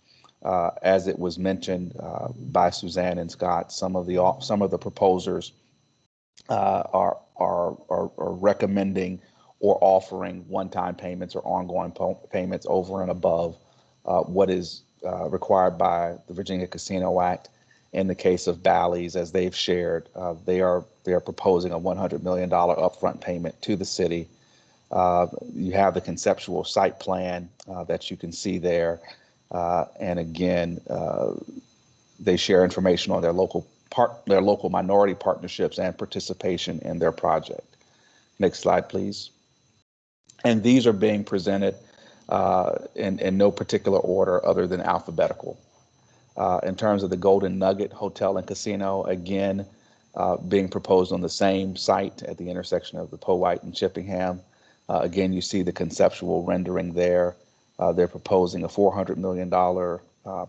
As it was mentioned by Suzanne and Scott, some of the proposers are recommending or offering one-time payments or ongoing payments over and above what is required by the Virginia Casino Act. In the case of Bally's, as they've shared, they are proposing a $100 million upfront payment to the city. You have the conceptual site plan that you can see there. And again, they share information on their local minority partnerships and participation in their project. Next slide, please. And these are being presented in no particular order other than alphabetical. In terms of the Golden Nugget Hotel and Casino, again, being proposed on the same site at the intersection of the Powhite and Chippenham. Again, you see the conceptual rendering there. They're proposing a $400 million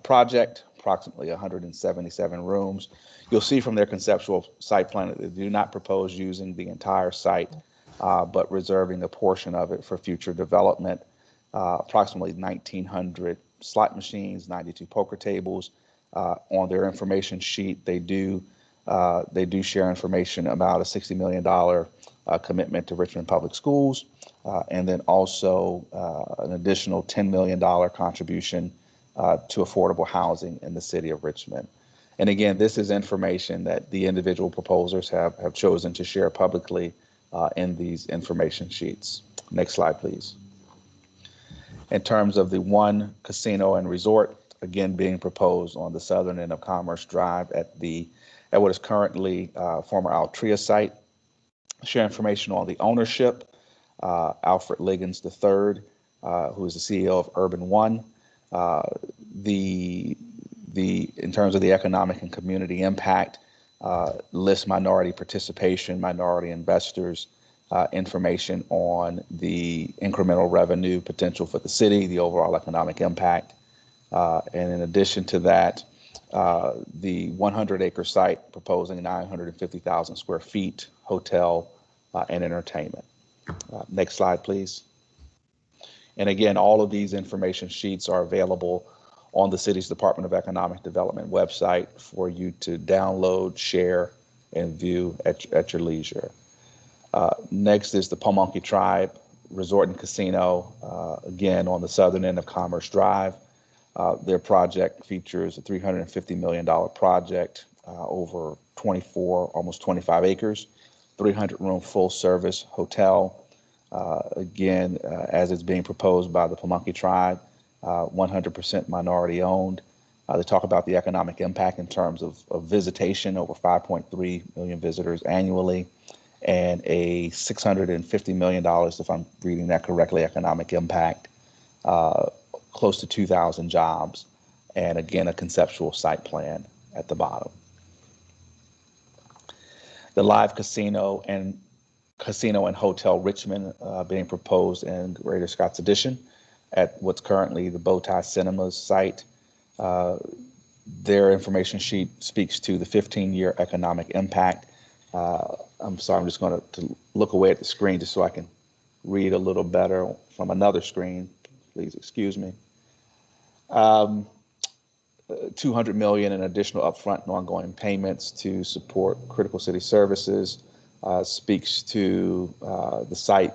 project, approximately 177 rooms. You'll see from their conceptual site plan that they do not propose using the entire site, but reserving a portion of it for future development. Approximately 1,900 slot machines, 92 poker tables. On their information sheet, they do share information about a $60 million commitment to Richmond Public Schools, and then also an additional $10 million contribution to affordable housing in the city of Richmond. And again, this is information that the individual proposers have chosen to share publicly in these information sheets. Next slide, please. In terms of the one casino and resort, again being proposed on the southern end of Commerce Drive at what is currently former Altria site. Share information on the ownership, Alfred Liggins III, who is the CEO of Urban One. In terms of the economic and community impact, list minority participation, minority investors, information on the incremental revenue potential for the city, the overall economic impact. And in addition to that, the 100-acre site proposing 950,000 square feet hotel and entertainment. Next slide, please. And again, all of these information sheets are available on the city's Department of Economic Development website for you to download, share, and view at your leisure. Next is the Pamunkey Tribe Resort and Casino, again on the southern end of Commerce Drive. Their project features a $350 million project over 24, almost 25 acres, 300-room full-service hotel. Again, as it's being proposed by the Pamunkey Tribe, 100% minority owned. They talk about the economic impact in terms of visitation, over 5.3 million visitors annually, and a $650 million, if I'm reading that correctly, economic impact, close to 2,000 jobs, and again, a conceptual site plan at the bottom. The live casino and hotel Richmond being proposed in Greater Scott's Addition at what's currently the Bowtie Cinemas site. Their information sheet speaks to the 15-year economic impact. I'm sorry, I'm just going to look away at the screen just so I can read a little better from another screen. Please excuse me. $200 million in additional upfront and ongoing payments to support critical city services. Speaks to the site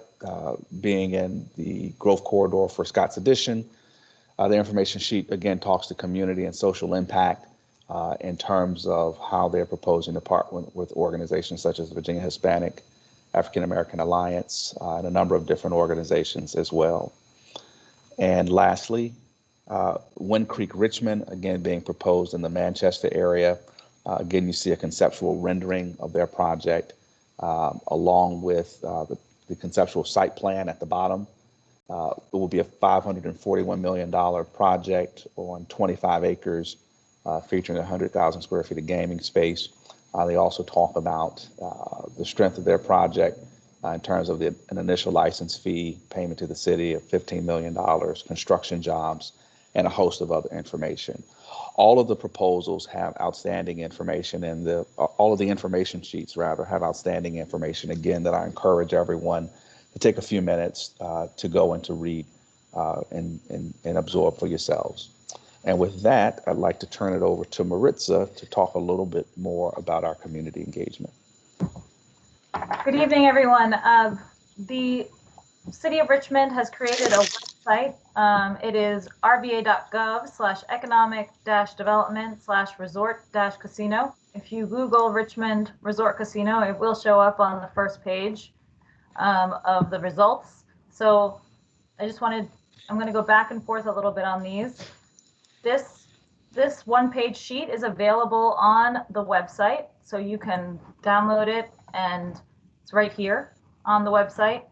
being in the growth corridor for Scott's Addition. The information sheet again talks to community and social impact in terms of how they're proposing to partner with organizations such as the Virginia Hispanic African American Alliance and a number of different organizations as well. And lastly, Wind Creek Richmond, again being proposed in the Manchester area. Again, you see a conceptual rendering of their project along with the conceptual site plan at the bottom. It will be a $541 million project on 25 acres, featuring 100,000 square feet of gaming space. They also talk about the strength of their project in terms of an initial license fee payment to the city of $15 million, construction jobs, and a host of other information. All of the proposals have outstanding information, and all of the information sheets rather have outstanding information, again, that I encourage everyone to take a few minutes to go and to read and absorb for yourselves. And with that, I'd like to turn it over to Maritza to talk a little bit more about our community engagement. Good evening, everyone. The City of Richmond has created a website. It is rva.gov/economic-development/resort-casino. If you Google Richmond Resort Casino, it will show up on the first page of the results. So I'm going to go back and forth a little bit on these. This one-page sheet is available on the website, so you can download it, and it's right here on the website.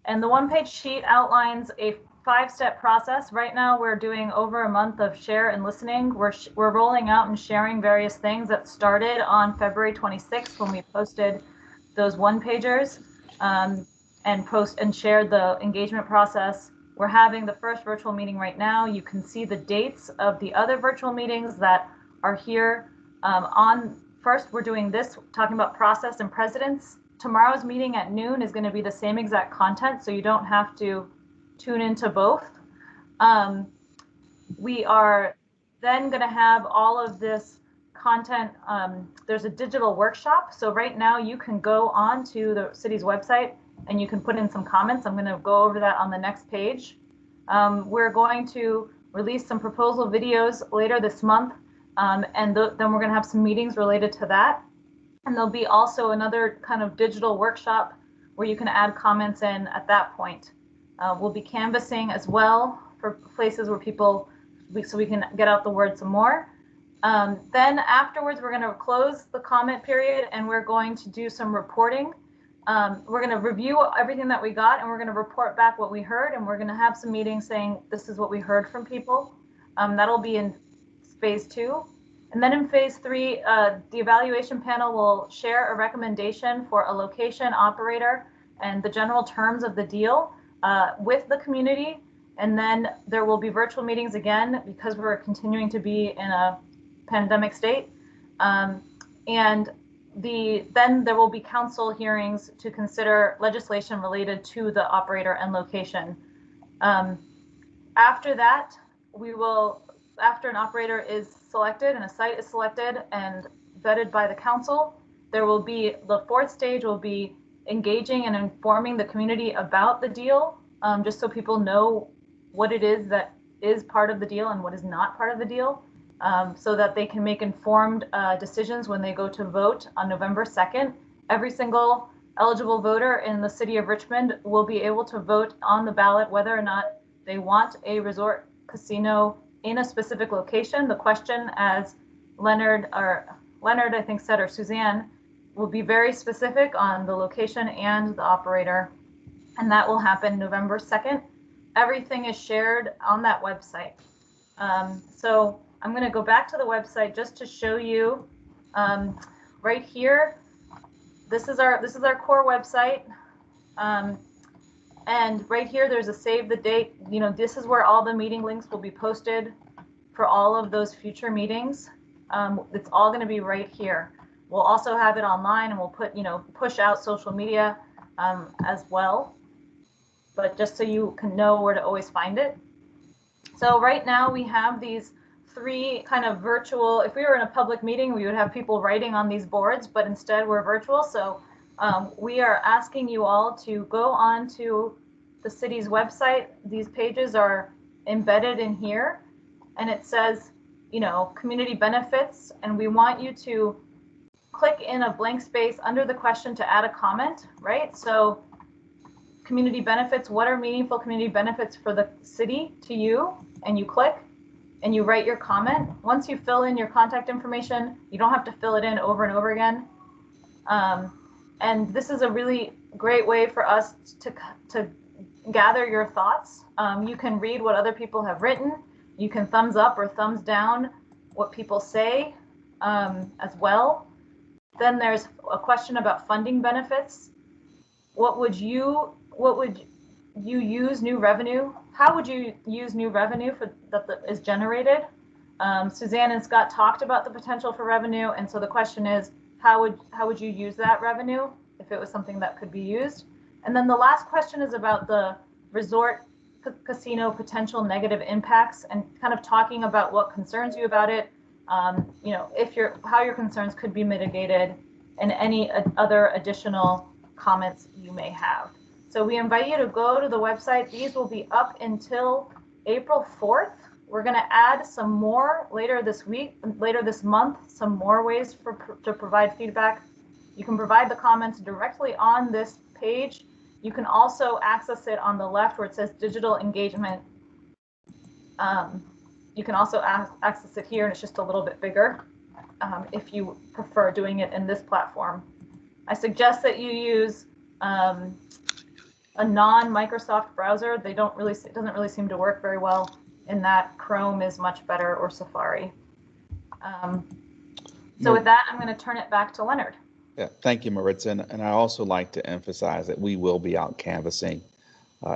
And the one-page sheet outlines a 5-step process. Right now, we're doing over a month of share and listening. We're rolling out and sharing various things that started on February 26th when we posted those one-pagers and shared the engagement process. We're having the first virtual meeting right now. You can see the dates of the other virtual meetings that are here. First, we're doing this, talking about process and precedents. Tomorrow's meeting at noon is going to be the same exact content, so you don't have to tune into both. We are then going to have all of this content. There's a digital workshop. So right now you can go on to the city's website and you can put in some comments. I'm going to go over that on the next page. We're going to release some proposal videos later this month, and then we're going to have some meetings related to that. And there'll be also another kind of digital workshop where you can add comments in at that point. We'll be canvassing as well for places where so we can get out the word some more. Then afterwards, we're going to close the comment period and we're going to do some reporting. We're going to review everything that we got and we're going to report back what we heard, and we're going to have some meetings saying this is what we heard from people. That'll be in phase 2. And then in phase 3, the evaluation panel will share a recommendation for a location, operator, and the general terms of the deal with the community. And then there will be virtual meetings again because we're continuing to be in a pandemic state. Then there will be council hearings to consider legislation related to the operator and location. After that, after an operator is selected and a site is selected and vetted by the council, there will be the 4th stage will be engaging and informing the community about the deal, just so people know what it is that is part of the deal and what is not part of the deal, so that they can make informed decisions when they go to vote on November 2nd. Every single eligible voter in the city of Richmond will be able to vote on the ballot whether or not they want a resort casino in a specific location. The question, as Leonard, I think said, or Suzanne, will be very specific on the location and the operator, and that will happen November 2nd. Everything is shared on that website. So I'm going to go back to the website just to show you right here. This is our core website. And right here, there's a save the date. This is where all the meeting links will be posted for all of those future meetings. It's all going to be right here. We'll also have it online, and we'll push out social media as well. But just so you can know where to always find it. So right now we have these three kind of virtual, if we were in a public meeting, we would have people writing on these boards, but instead we're virtual. So we are asking you all to go on to the city's website. These pages are embedded in here, and it says, you know, community benefits, and we want you to click in a blank space under the question to add a comment, right? So community benefits, what are meaningful community benefits for the city to you? And you click and you write your comment. Once you fill in your contact information, you don't have to fill it in over and over again. And this is a really great way for us to gather your thoughts. You can read what other people have written. You can thumbs up or thumbs down what people say as well. Then there's a question about funding benefits. What would you use new revenue? How would you use new revenue that is generated? Suzanne and Scott talked about the potential for revenue, and so the question is, how would you use that revenue if it was something that could be used? And then the last question is about the resort casino potential negative impacts, and kind of talking about what concerns you about it. You know, how your concerns could be mitigated, and any other additional comments you may have. So we invite you to go to the website. These will be up until April 4th. We're going to add some more later this month, some more ways to provide feedback. You can provide the comments directly on this page. You can also access it on the left where it says digital engagement. You can also access it here, and it's just a little bit bigger if you prefer doing it in this platform. I suggest that you use a non-Microsoft browser. It doesn't really seem to work very well in that. Chrome is much better, or Safari. So with that, I'm going to turn it back to Leonard. Yeah, thank you, Maritza. And I also like to emphasize that we will be out canvassing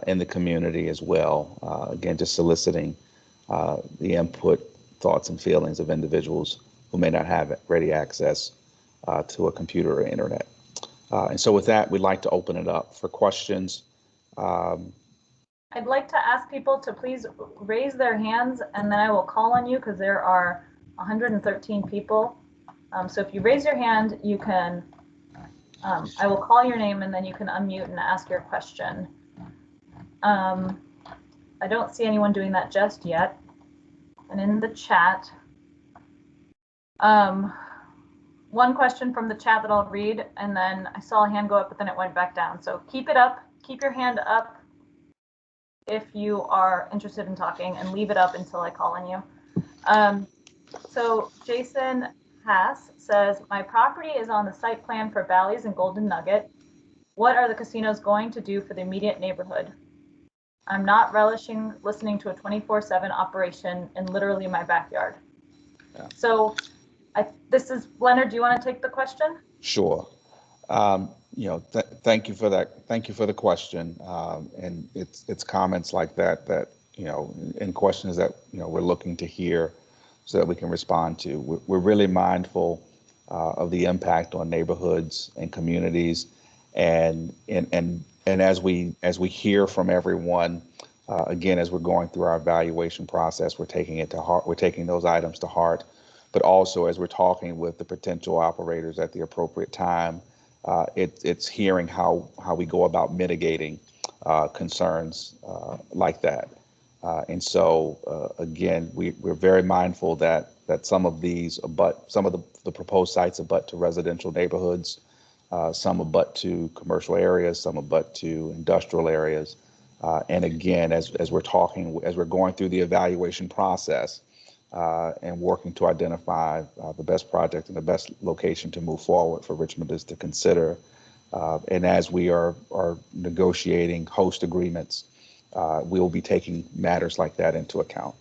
in the community as well. Again, just soliciting the input, thoughts, and feelings of individuals who may not have ready access to a computer or internet. And so with that, we'd like to open it up for questions. I'd like to ask people to please raise their hands, and then I will call on you because there are 113 people. So if you raise your hand, you can, I will call your name, and then you can unmute and ask your question. I don't see anyone doing that just yet. And in the chat, one question from the chat that I'll read, and then I saw a hand go up, but then it went back down. So keep it up, keep your hand up if you are interested in talking, and leave it up until I call on you. So Jason Haas says, my property is on the site plan for Bally's and Golden Nugget. What are the casinos going to do for the immediate neighborhood? I'm not relishing listening to a 24/7 operation in literally my backyard. Yeah. So this is Leonard. Do you want to take the question? Sure. You know, thank you for that. Thank you for the question. And it's comments like that, you know, and questions that, you know, we're looking to hear so that we can respond to. We're really mindful of the impact on neighborhoods and communities, and as we hear from everyone, again, as we're going through our evaluation process, we're taking it to heart. We're taking those items to heart, but also as we're talking with the potential operators at the appropriate time, it's hearing how we go about mitigating concerns like that. And so again, we're very mindful that some of these some of the proposed sites abut to residential neighborhoods, some abut to commercial areas, some abut to industrial areas. And again, as we're going through the evaluation process and working to identify the best project and the best location to move forward for Richmonders to consider, and as we are negotiating host agreements, we will be taking matters like that into account.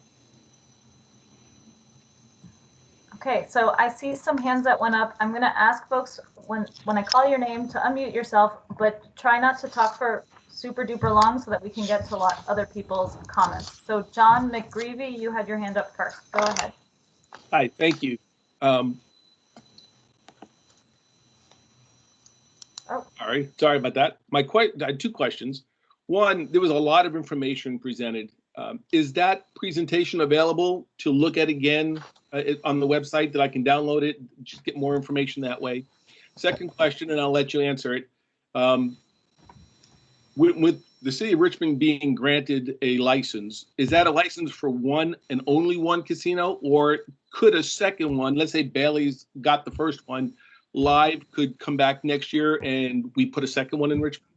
Okay, so I see some hands that went up. I'm going to ask folks when I call your name to unmute yourself, but try not to talk for super duper long so that we can get to other people's comments. So John McGreevy, you had your hand up first. Go ahead. Hi, thank you. Sorry about that. I had two questions. One, there was a lot of information presented Is that presentation available to look at again on the website that I can download it, just get more information that way? Second question, and I'll let you answer it. With the city of Richmond being granted a license, is that a license for one and only one casino, or could a second one, let's say Bailey's got the first one live, could come back next year and we put a second one in Richmond?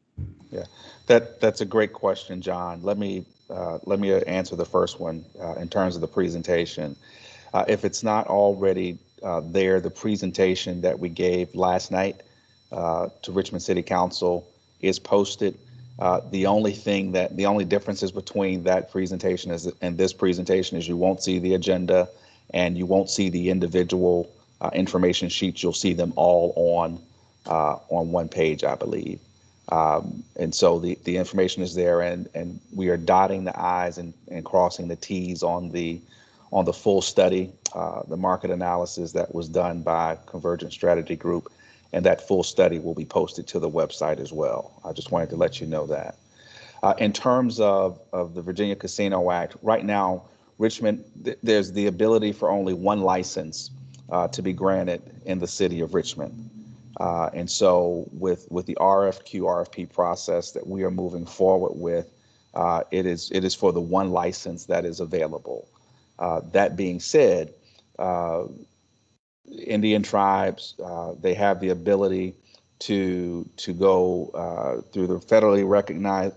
Yeah, that's a great question, John. Let me answer the first one in terms of the presentation. If it's not already there, the presentation that we gave last night to Richmond City Council is posted. The only differences between that presentation and this presentation is you won't see the agenda and you won't see the individual information sheets. You'll see them all on one page, I believe. And so the information is there, and we are dotting the I's and crossing the T's on the full study, the market analysis that was done by Convergent Strategy Group, and that full study will be posted to the website as well. I just wanted to let you know that. In terms of the Virginia Casino Act, right now, Richmond, there's the ability for only one license to be granted in the city of Richmond. And so with the RFP process that we are moving forward with, it is for the one license that is available. That being said, Indian tribes, they have the ability to go through the federally recognized,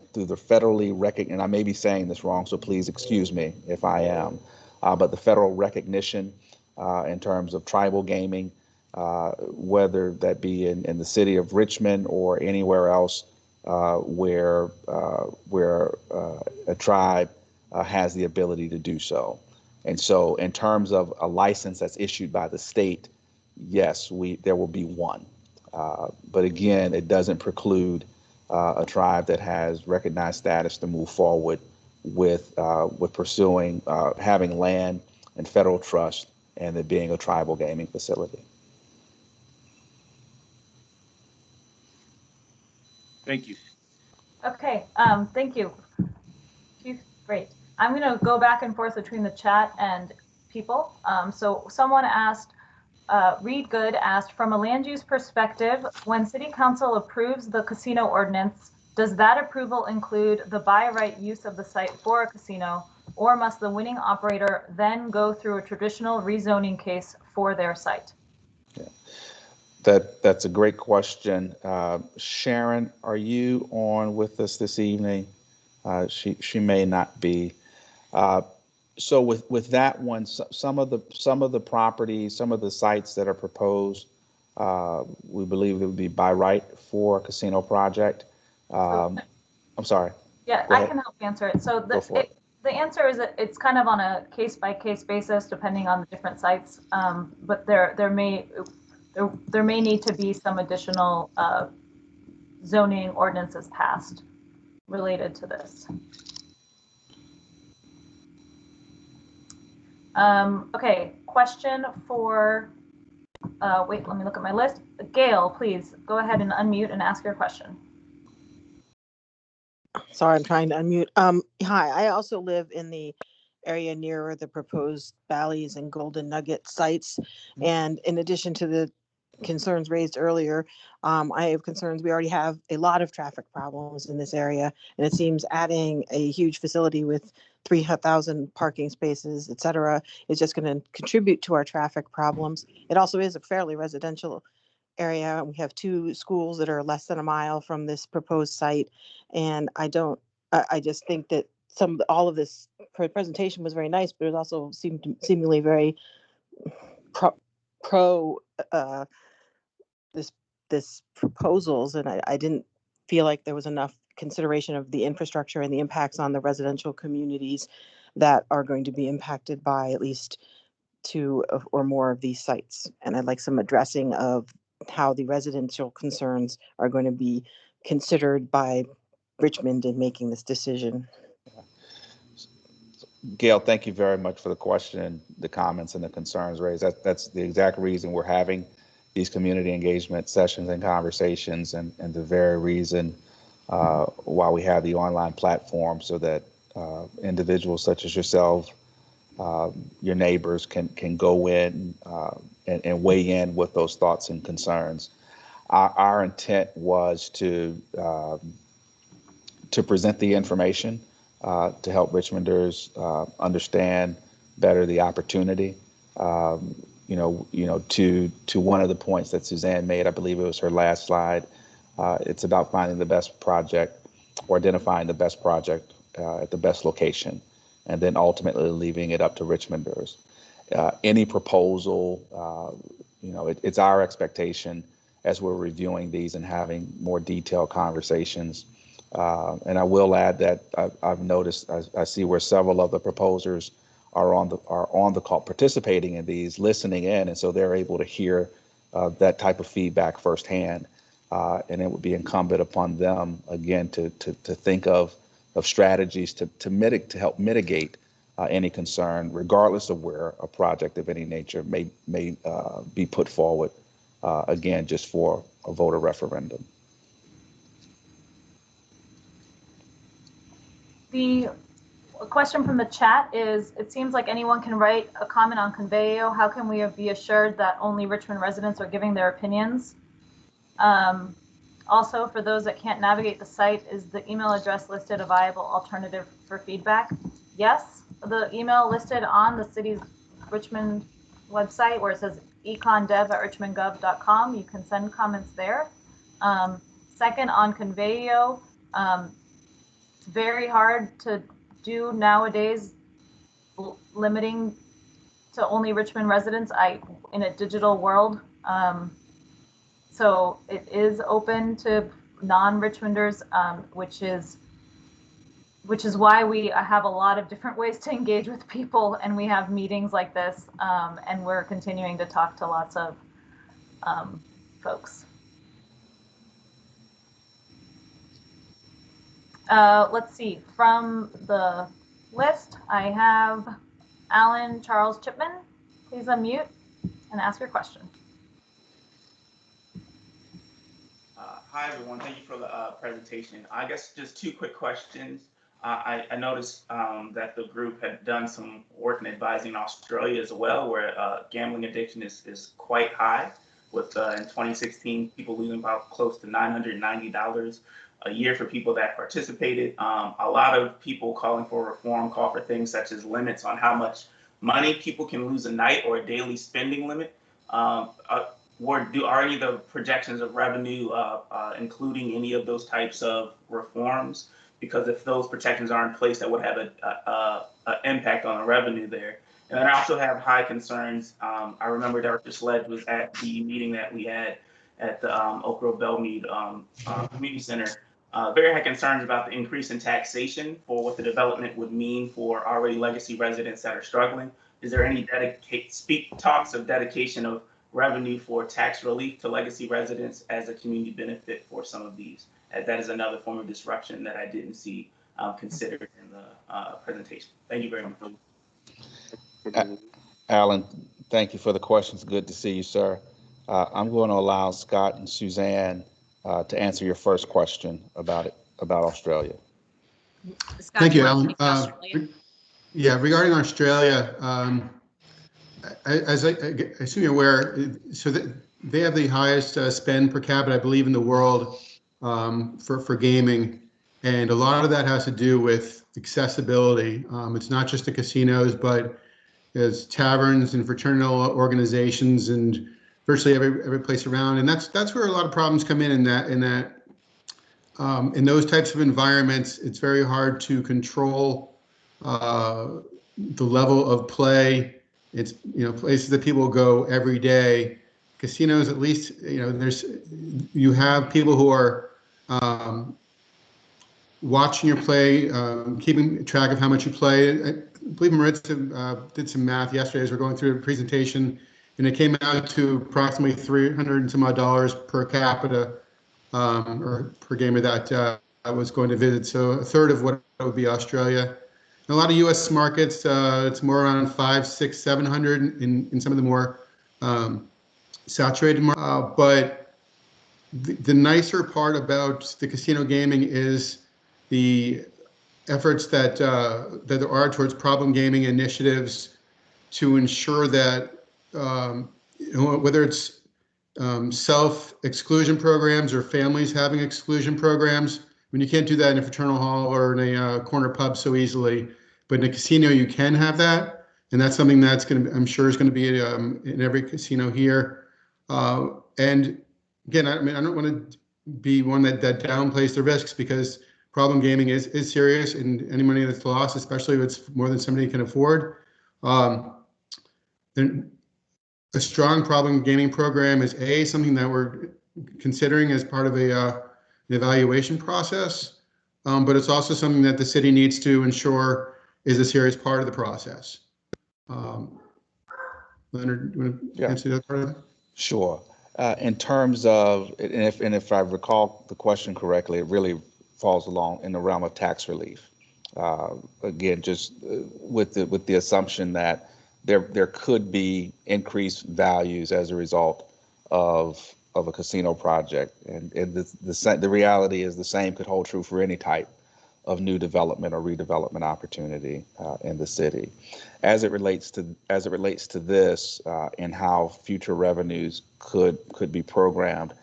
and I may be saying this wrong, so please excuse me if I am, but the federal recognition in terms of tribal gaming, whether that be in the city of Richmond or anywhere else where a tribe has the ability to do so. And so in terms of a license that's issued by the state, yes, there will be one. But again, it doesn't preclude a tribe that has recognized status to move forward with pursuing having land and federal trust and it being a tribal gaming facility. Thank you. Okay, thank you, Chief. Great. I'm going to go back and forth between the chat and people. So someone asked, Reed Good asked, from a land use perspective, when City Council approves the casino ordinance, does that approval include the by right use of the site for a casino, or must the winning operator then go through a traditional rezoning case for their site? Yeah. That's a great question. Sharon, are you on with us this evening? She may not be. So with that one, some of the properties, some of the sites that are proposed, we believe it would be by right for a casino project. I'm sorry. Yeah, I can help answer it. So the answer is that it's kind of on a case-by-case basis, depending on the different sites. But there may need to be some additional zoning ordinances passed related to this. Okay, question for, wait, let me look at my list. Gail, please go ahead and unmute and ask your question. Sorry, I'm trying to unmute. Hi, I also live in the area near the proposed Bally's and Golden Nugget sites. And in addition to the concerns raised earlier, I have concerns. We already have a lot of traffic problems in this area, and it seems adding a huge facility with 3,000 parking spaces, et cetera, is just going to contribute to our traffic problems. It also is a fairly residential area. We have two schools that are less than a mile from this proposed site, and I just think that all of this presentation was very nice, but it also seemed seemingly very pro this proposals, and I didn't feel like there was enough consideration of the infrastructure and the impacts on the residential communities that are going to be impacted by at least two or more of these sites. And I'd like some addressing of how the residential concerns are going to be considered by Richmond in making this decision. Gail, thank you very much for the question, the comments, and the concerns raised. That's the exact reason we're having these community engagement sessions and conversations, and the very reason why we have the online platform, so that individuals such as yourself, your neighbors can go in and weigh in with those thoughts and concerns. Our intent was to present the information to help Richmonders understand better the opportunity. To one of the points that Suzanne made, I believe it was her last slide. It's about finding the best project or identifying the best project at the best location, and then ultimately leaving it up to Richmonders. Any proposal, it's our expectation as we're reviewing these and having more detailed conversations. And I will add that I've noticed, I see where several of the proposers are on the call, participating in these, listening in, and so they're able to hear that type of feedback firsthand. And it would be incumbent upon them again to think of strategies to help mitigate any concern, regardless of where a project of any nature may be put forward. Again, just for a voter referendum. The question from the chat is, it seems like anyone can write a comment on Conveo. How can we be assured that only Richmond residents are giving their opinions? Also, for those that can't navigate the site, is the email address listed a viable alternative for feedback? Yes, the email listed on the city's Richmond website where it says econdev@richmondgov.com, you can send comments there. Second, on Conveo, it's very hard to do nowadays, limiting to only Richmond residents in a digital world. So it is open to non-Richmonders, which is why we have a lot of different ways to engage with people, and we have meetings like this, and we're continuing to talk to lots of folks. Let's see, from the list, I have Alan Charles Chipman. Please unmute and ask your question. Hi, everyone. Thank you for the presentation. I guess just two quick questions. I noticed that the group had done some work in advising Australia as well, where gambling addiction is quite high, with in 2016, people losing about close to $990 a year for people that participated. A lot of people calling for reform call for things such as limits on how much money people can lose a night, or a daily spending limit. Are any of the projections of revenue including any of those types of reforms? Because if those protections are in place, that would have an impact on the revenue there. And then I also have high concerns. I remember Dr. Sledge was at the meeting that we had at the Oak Grove Bellmead Community Center. Very high concerns about the increase in taxation for what the development would mean for already legacy residents that are struggling. Is there any talks of dedication of revenue for tax relief to legacy residents as a community benefit for some of these? That is another form of disruption that I didn't see considered in the presentation. Thank you very much. Alan, thank you for the questions. Good to see you, sir. I'm going to allow Scott and Suzanne to answer your first question about Australia. Scott, Thank you, want to Alan. take Australia? Yeah, regarding Australia, as I assume you're aware, so they have the highest spend per capita, I believe, in the world for gaming. And a lot of that has to do with accessibility. It's not just the casinos, but there's taverns and fraternal organizations and virtually every place around. And that's where a lot of problems come in those types of environments. It's very hard to control the level of play. It's places that people go every day. Casinos, at least, you have people who are watching your play, keeping track of how much you play. I believe Maritza did some math yesterday as we're going through the presentation, and it came out to approximately $300 and some odd per capita or per gamer that I was going to visit. So a third of what would be Australia. In a lot of U.S. markets, it's more around 500, 600, 700 in some of the more saturated markets. But the nicer part about the casino gaming is the efforts that that there are towards problem gaming initiatives to ensure that whether it's self-exclusion programs or families having exclusion programs. I mean, you can't do that in a fraternal hall or in a corner pub so easily, but in a casino you can have that, and that's something that's going to, I'm sure, is going to be in every casino here. And again, I mean, I don't want to be one that downplays the risks, because problem gaming is serious, and any money that's lost, especially if it's more than somebody can afford. Then a strong problem gaming program is something that we're considering as part of an evaluation process, but it's also something that the city needs to ensure is a serious part of the process. Leonard, do you want to answer that part of it? Sure. In terms of, and if I recall the question correctly, it really falls along in the realm of tax relief. Again, just with the assumption that there could be increased values as a result of a casino project, and the reality is the same could hold true for any type of new development or redevelopment opportunity in the city. As it relates to this and how future revenues could be programmed,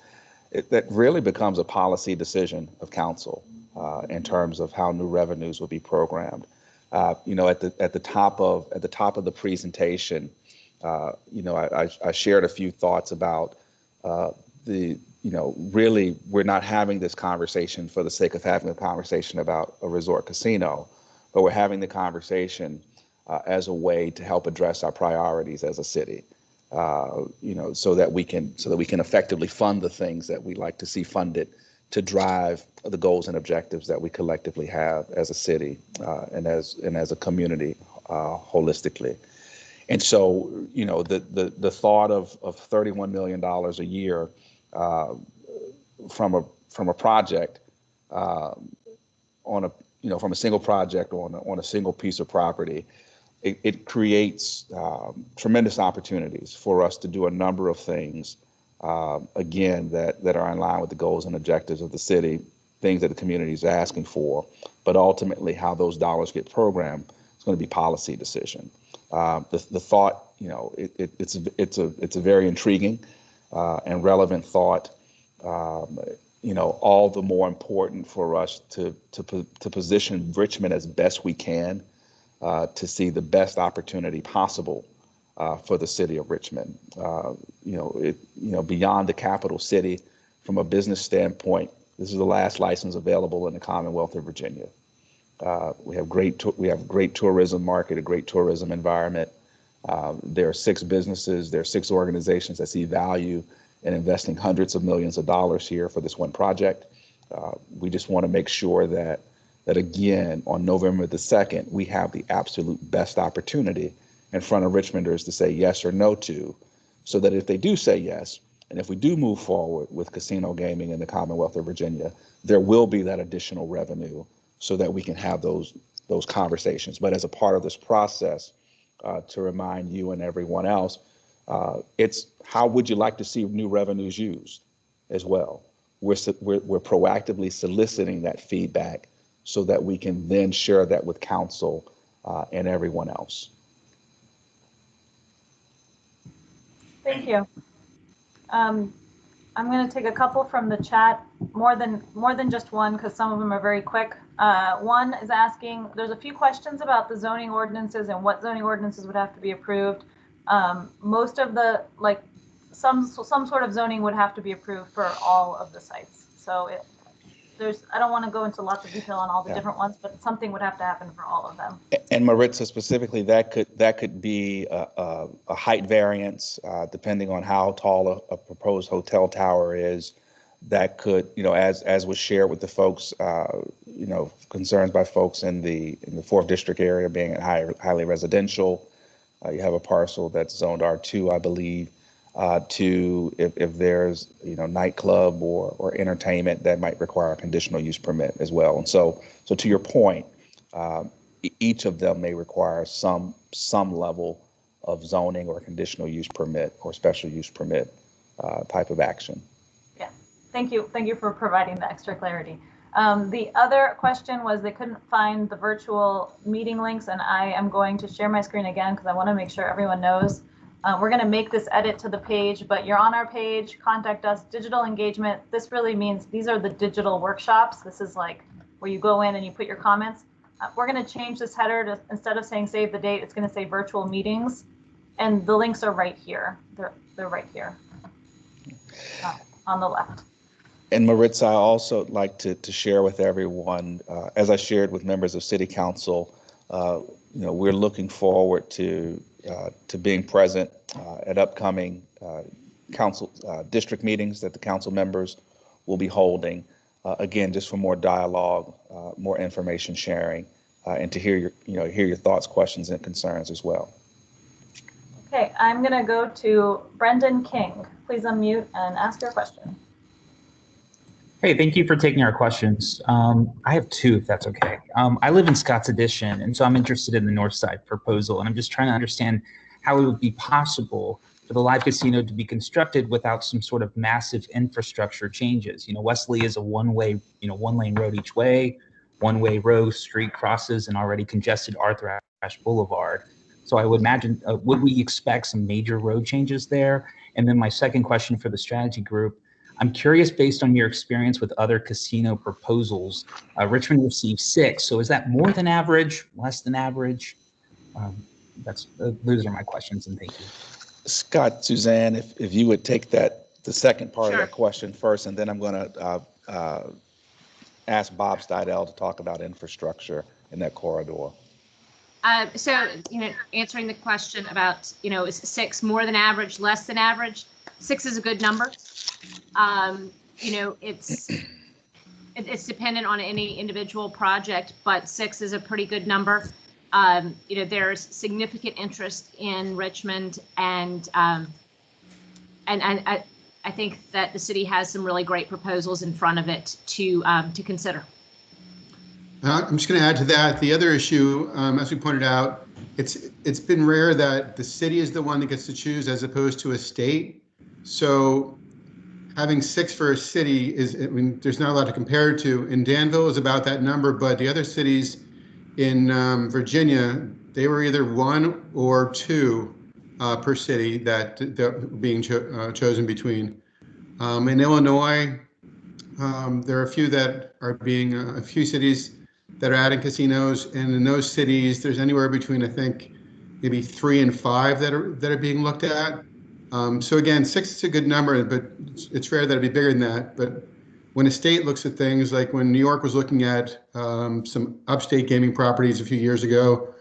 that really becomes a policy decision of council in terms of how new revenues will be programmed. At the top of the presentation, I shared a few thoughts about really we're not having this conversation for the sake of having a conversation about a resort casino, but we're having the conversation as a way to help address our priorities as a city, so that we can effectively fund the things that we like to see funded to drive the goals and objectives that we collectively have as a city and as a community holistically. And so, the thought of $31 million a year from a project from a single project on a single piece of property, it creates tremendous opportunities for us to do a number of things, again, that are in line with the goals and objectives of the city, things that the community is asking for, but ultimately how those dollars get programmed is going to be policy decision. The thought, it's a very intriguing and relevant thought. All the more important for us to position Richmond as best we can to see the best opportunity possible for the city of Richmond. Beyond the capital city, from a business standpoint, this is the last license available in the Commonwealth of Virginia. We have great tourism market, a great tourism environment. There are 6 businesses, there are 6 organizations that see value in investing hundreds of millions of dollars here for this one project. We just want to make sure that again, on November the 2nd, we have the absolute best opportunity in front of Richmonders to say yes or no to, so that if they do say yes, and if we do move forward with casino gaming in the Commonwealth of Virginia, there will be that additional revenue so that we can have those conversations. But as a part of this process, to remind you and everyone else, it's how would you like to see new revenues used as well. We're proactively soliciting that feedback so that we can then share that with council and everyone else. Thank you. I'm going to take a couple from the chat, more than just one, because some of them are very quick. One is asking, there's a few questions about the zoning ordinances and what zoning ordinances would have to be approved. Most of the, some sort of zoning would have to be approved for all of the sites. So I don't want to go into lots of detail on all the different ones, but something would have to happen for all of them. And Maritza, specifically, that could be a height variance, depending on how tall a proposed hotel tower is. That could, as was shared with the folks, concerns by folks in the 4th district area being highly residential. You have a parcel that's zoned R2, I believe. To if there's nightclub or entertainment that might require a conditional use permit as well. And so to your point, each of them may require some level of zoning or conditional use permit or special use permit type of action. Yeah, thank you for providing the extra clarity. The other question was they couldn't find the virtual meeting links, and I am going to share my screen again because I want to make sure everyone knows. We're going to make this edit to the page, but you're on our page. Contact us. Digital engagement. This really means these are the digital workshops. This is like where you go in and you put your comments. We're going to change this header to, instead of saying save the date, it's going to say virtual meetings, and the links are right here. They're right here on the left. And Maritza, I also like to share with everyone, as I shared with members of City Council, we're looking forward to being present at upcoming council district meetings that the council members will be holding. Again, just for more dialogue, more information sharing, and to hear your thoughts, questions, and concerns as well. Okay, I'm going to go to Brendan King. Please unmute and ask your question. Hey, thank you for taking our questions. I have two, if that's okay. I live in Scott's Addition, and so I'm interested in the North Side proposal, and I'm just trying to understand how it would be possible for the live casino to be constructed without some sort of massive infrastructure changes. Wesley is a one-way, one-lane road each way, one-way row, street crosses, and already congested Arthur Ashe Boulevard. So I would imagine, would we expect some major road changes there? And then my second question for the strategy group, I'm curious, based on your experience with other casino proposals, Richmond received 6. So is that more than average, less than average? Those are my questions, and thank you. Scott, Suzanne, if you would take the second part Sure. of that question first, and then I'm going to ask Bob Steidel to talk about infrastructure in that corridor. So, answering the question about, is 6 more than average, less than average? 6 is a good number. It's dependent on any individual project, but 6 is a pretty good number. There's significant interest in Richmond, and I think that the city has some really great proposals in front of it to consider. I'm just going to add to that. The other issue, as we pointed out, it's been rare that the city is the one that gets to choose as opposed to a state. So having 6 for a city there's not a lot to compare it to. In Danville is about that number, but the other cities in Virginia, they were either 1 or 2 per city that were being chosen between. In Illinois, there are a few a few cities that are adding casinos, and in those cities, there's anywhere between, I think, maybe 3 and 5 that are being looked at. So again, 6 is a good number, but it's rare that it'd be bigger than that. But when a state looks at things, like when New York was looking at some upstate gaming properties a few years ago,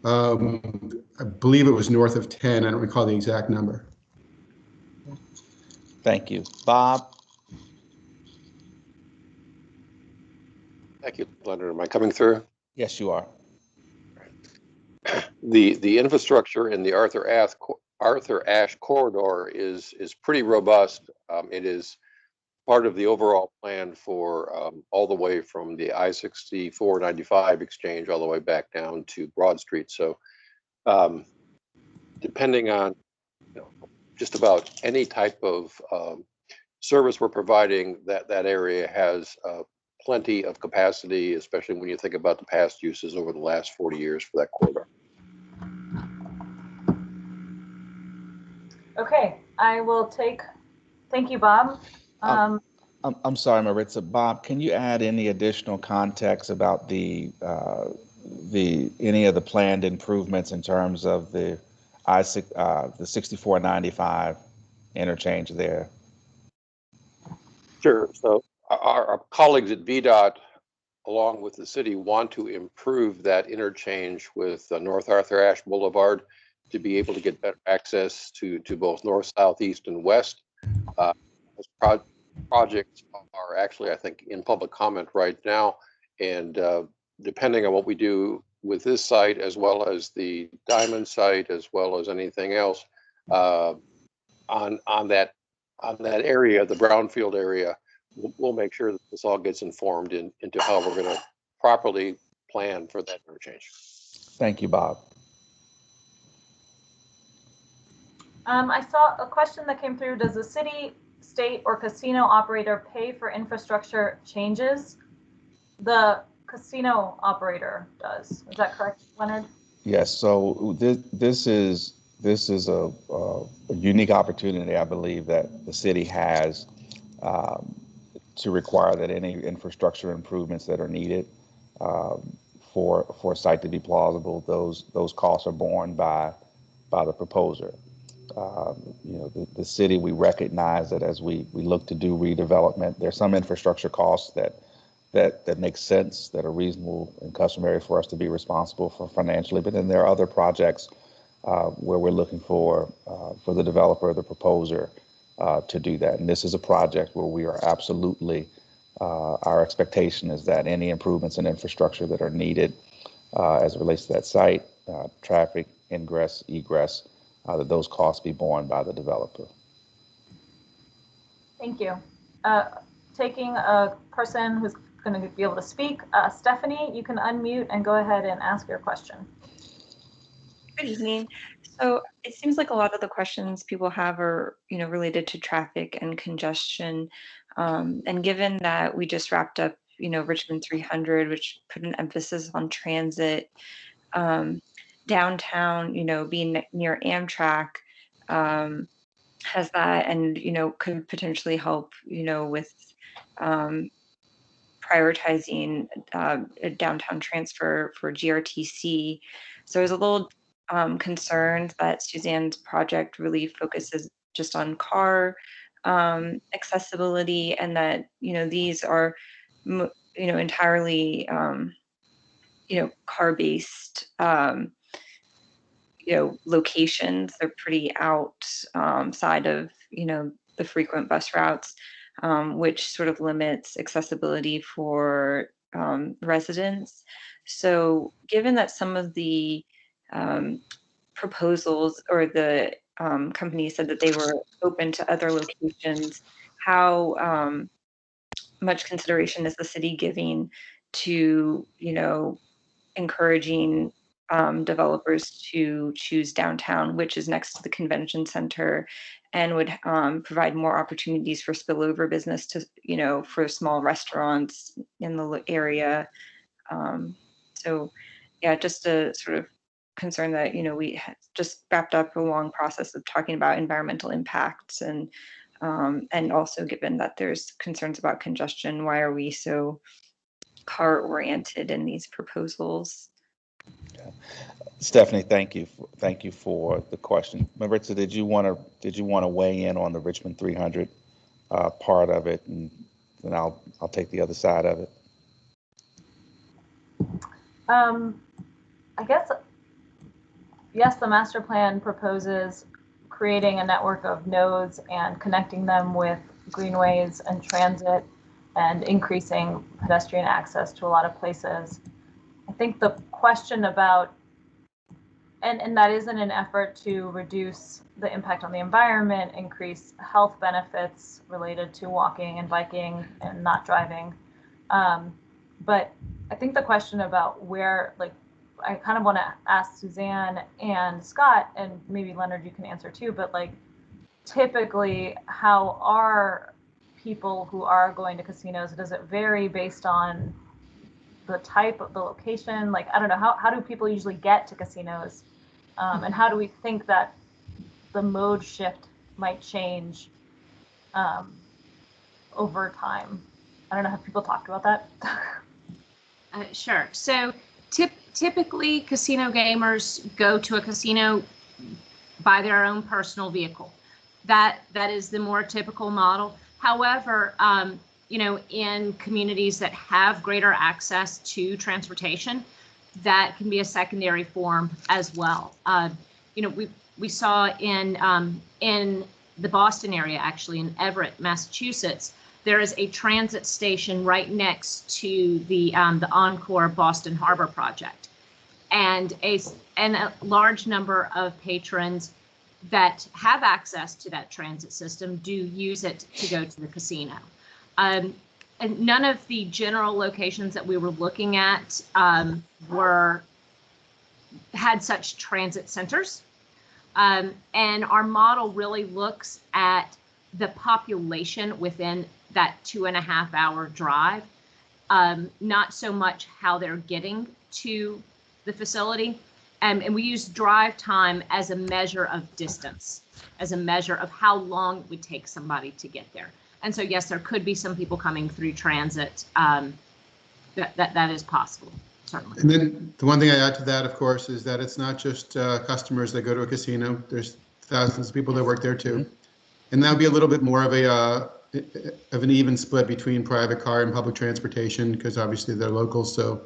I believe it was north of 10. I don't recall the exact number. Thank you. Bob? Thank you, Leonard. Am I coming through? Yes, you are. The infrastructure in the Arthur Ashe corridor is pretty robust. It is part of the overall plan for all the way from the I-64-95 exchange all the way back down to Broad Street. So depending on just about any type of service we're providing, that area has plenty of capacity, especially when you think about the past uses over the last 40 years for that corridor. Okay, I will thank you, Bob. I'm sorry, Maritza. Bob, can you add any additional context about any of the planned improvements in terms of the 6495 interchange there? Sure. So our colleagues at VDOT, along with the city, want to improve that interchange with North Arthur Ashe Boulevard to be able to get better access to both north, south, east, and west. Those projects are actually, I think, in public comment right now. And depending on what we do with this site, as well as the Diamond site, as well as anything else on that area, the brownfield area, we'll make sure that this all gets informed into how we're going to properly plan for that interchange. Thank you, Bob. I saw a question that came through. Does the city, state, or casino operator pay for infrastructure changes? the casino operator does. Is that correct, Leonard? Yes, so this is a unique opportunity, I believe, that the city has um, to require that any infrastructure improvements that are needed um, for a site to be plausible, those costs are borne by the proposer. The city, we recognize that as we look to do redevelopment, there's some infrastructure costs that make sense, that are reasonable and customary for us to be responsible for financially. But then there are other projects where we're looking for the developer, the proposer, to do that. And this is a project where we are absolutely, our expectation is that any improvements in infrastructure that are needed as it relates to that site, traffic, ingress, egress, that those costs be borne by the developer. Thank you. Taking a person who's going to be able to speak, Stephanie, you can unmute and go ahead and ask your question. Good evening. So it seems like a lot of the questions people have are, related to traffic and congestion. And given that we just wrapped up, Richmond 300, which put an emphasis on transit, downtown, being near Amtrak, has that, and, could potentially help, with prioritizing a downtown transfer for GRTC. So I was a little concerned that Suzanne's project really focuses just on car accessibility, and that these are entirely car-based locations. They're pretty outside of the frequent bus routes, which sort of limits accessibility for residents. So given that some of the proposals or the companies said that they were open to other locations, how much consideration is the city giving to encouraging developers to choose downtown, which is next to the convention center, and would provide more opportunities for spillover business to, for small restaurants in the area. So yeah, just a sort of concern that, we just wrapped up a long process of talking about environmental impacts, and also given that there's concerns about congestion, why are we so car oriented in these proposals? Stephanie, thank you for the question. Maritza, did you want to weigh in on the Richmond 300 part of it, and then I'll take the other side of it. I guess, yes, the master plan proposes creating a network of nodes and connecting them with greenways and transit and increasing pedestrian access to a lot of places. I think the question about, and that is in an effort to reduce the impact on the environment, increase health benefits related to walking and biking and not driving. But I think the question about where, like, I kind of want to ask Suzanne and Scott, and maybe Leonard, you can answer too, but like, typically, how are people who are going to casinos, does it vary based on the type of the location? Like, I don't know, how do people usually get to casinos? And how do we think that the mode shift might change over time? I don't know, have people talked about that? Sure. So typically casino gamers go to a casino by their own personal vehicle. That is the more typical model. However, in communities that have greater access to transportation, that can be a secondary form as well. We saw in the Boston area, actually in Everett, Massachusetts, there is a transit station right next to the Encore Boston Harbor project, and a large number of patrons that have access to that transit system do use it to go to the casino. And none of the general locations that we were looking at had such transit centers. And our model really looks at the population within that 2.5-hour drive. not so much how they're getting to the facility. And we use drive time as a measure of distance, as a measure of how long it would take somebody to get there. And so, yes, there could be some people coming through transit. That is possible, certainly. And then the one thing I add to that, of course, is that it's not just customers that go to a casino. There's thousands of people that work there too. And that would be a little bit more of an even split between private car and public transportation, because obviously they're local, so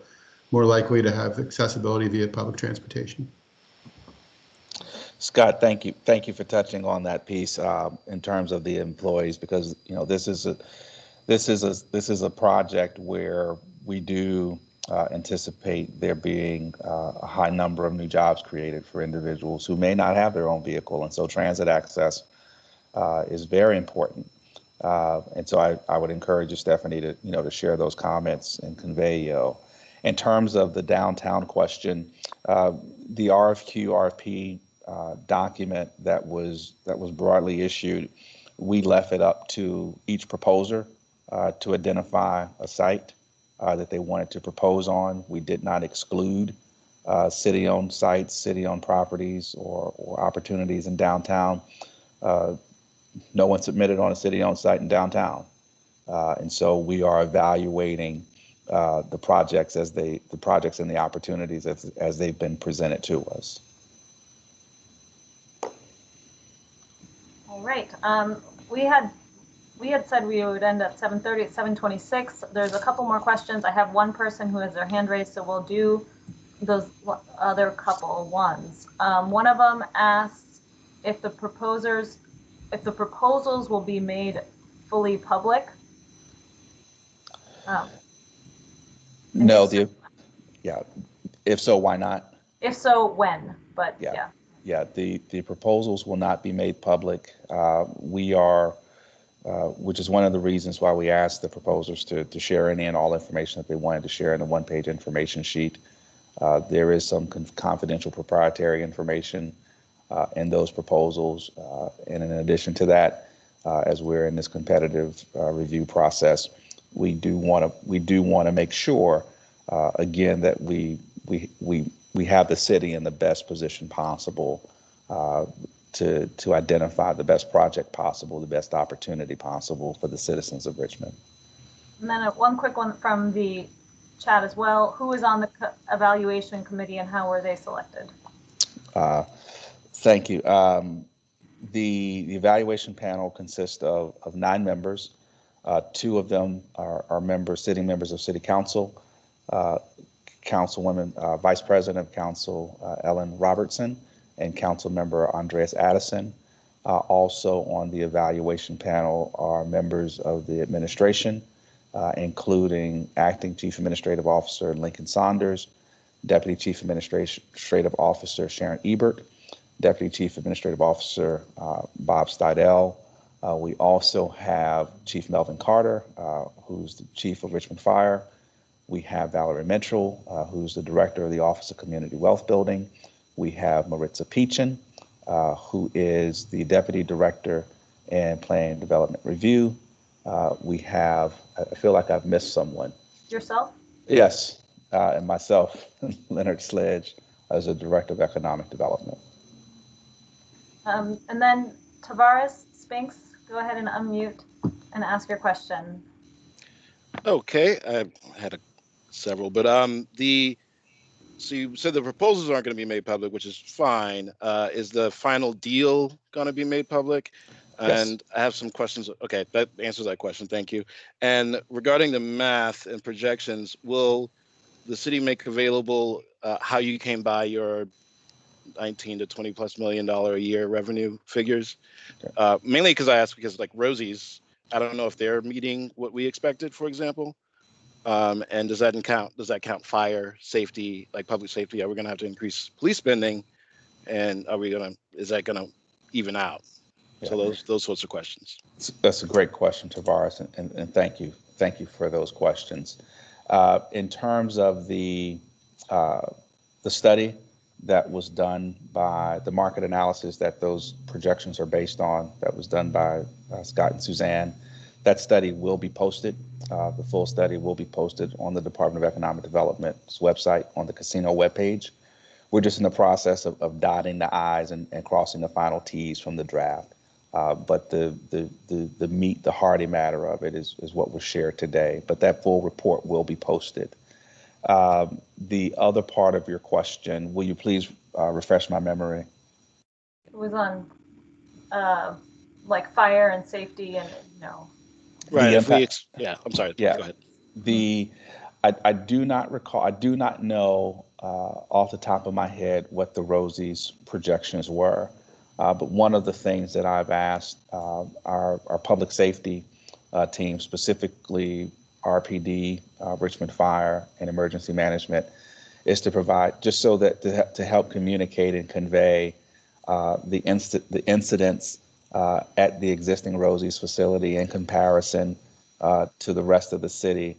more likely to have accessibility via public transportation. Scott, thank you. Thank you for touching on that piece in terms of the employees, because this is a project where we do anticipate there being a high number of new jobs created for individuals who may not have their own vehicle, and so transit access is very important. And so I would encourage you, Stephanie, to share those comments and convey. In terms of the downtown question, the RFP document that was broadly issued, we left it up to each proposer to identify a site that they wanted to propose on. We did not exclude city-owned sites, city-owned properties, or opportunities in downtown. No one submitted on a city-owned site in downtown, and so we are evaluating the projects and the opportunities as they've been presented to us. All right. We had said we would end at 7:30. At 7:26. There's a couple more questions. I have one person who has their hand raised, so we'll do those other couple ones. One of them asks if the proposals will be made fully public. No, if so, why not? If so, when? But yeah. Yeah, the proposals will not be made public. We are, which is one of the reasons why we asked the proposers to share any and all information that they wanted to share in a one-page information sheet. There is some confidential proprietary information in those proposals. And in addition to that, as we're in this competitive review process, we do want to make sure, again, that we have the city in the best position possible to identify the best project possible, the best opportunity possible for the citizens of Richmond. And then one quick one from the chat as well. Who is on the evaluation committee and how were they selected? Thank you. The evaluation panel consists of 9 members. 2 of them are sitting members of City Council. Councilwoman, Vice President of Council Ellen Robertson, and Council Member Andreas Addison. Also on the evaluation panel are members of the administration, including Acting Chief Administrative Officer Lincoln Saunders, Deputy Chief Administrative Officer Sharon Ebert, Deputy Chief Administrative Officer Bob Stidell. We also have Chief Melvin Carter, who's the Chief of Richmond Fire. We have Valerie Mitchell, who's the Director of the Office of Community Wealth Building. We have Maritza Peachin, who is the Deputy Director in Planning and Development Review. We have, I feel like I've missed someone. Yourself? Yes, and myself, Leonard Sledge, as the Director of Economic Development. And then Tavares Spinks, go ahead and unmute and ask your question. Okay, I had several, but so you said the proposals aren't going to be made public, which is fine. Is the final deal going to be made public? Yes. And I have some questions. Okay, that answers that question. Thank you. And regarding the math and projections, will the city make available how you came by your 19 to 20 plus $1 million a year revenue figures? Mainly because I asked because like Rosie's, I don't know if they're meeting what we expected, for example. And does that count fire, safety, like public safety? Are we going to have to increase police spending? And is that going to even out? Yeah. So those sorts of questions. That's a great question, Tavares, and thank you. Thank you for those questions. In terms of the study that was done by the market analysis that those projections are based on, that was done by Scott and Suzanne, That study will be posted. The full study will be posted on the Department of Economic Development's website on the casino webpage. We're just in the process of dotting the I's and crossing the final T's from the draft. But the meat, the hearty matter of it is what was shared today. But that full report will be posted. The other part of your question, will you please refresh my memory? It was on like fire and safety and Right. Yeah, I'm sorry. Yeah. Go ahead. I do not recall, I do not know off the top of my head what the Rosie's projections were. But one of the things that I've asked our public safety team, specifically RPD, Richmond Fire and Emergency Management, is to provide, just so that to help communicate and convey the incidents at the existing Rosie's facility in comparison to the rest of the city.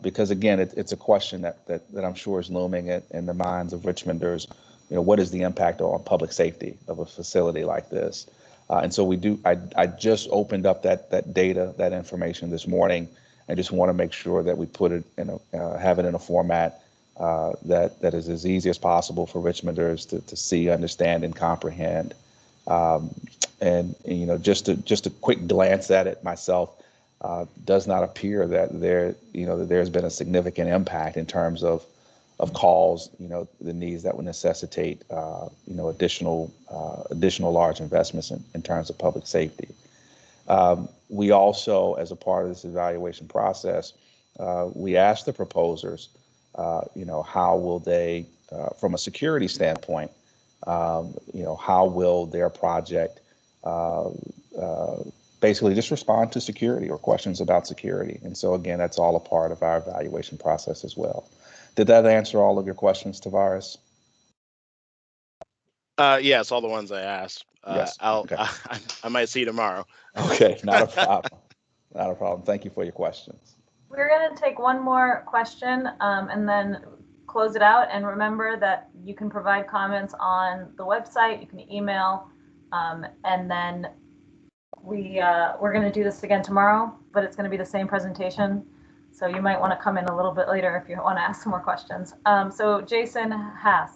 Because again, it's a question that I'm sure is looming in the minds of Richmonders. What is the impact on public safety of a facility like this? And so I just opened up that data, that information this morning, and just want to make sure that we put it have it in a format that is as easy as possible for Richmonders to see, understand, and comprehend. And just a quick glance at it myself, does not appear that there's been a significant impact in terms of calls, the needs that would necessitate, additional large investments in terms of public safety. We also, as a part of this evaluation process, we asked the proposers, how will they, from a security standpoint, how will their project basically just respond to security or questions about security. And so again, that's all a part of our evaluation process as well. Did that answer all of your questions, Tavares? Yes, all the ones I asked. Yes. Okay. I might see you tomorrow. Okay, not a problem. Not a problem. Thank you for your questions. We're going to take one more question and then close it out. And remember that you can provide comments on the website, you can email, and then we're going to do this again tomorrow, but it's going to be the same presentation. So you might want to come in a little bit later if you want to ask some more questions. So Jason Haas,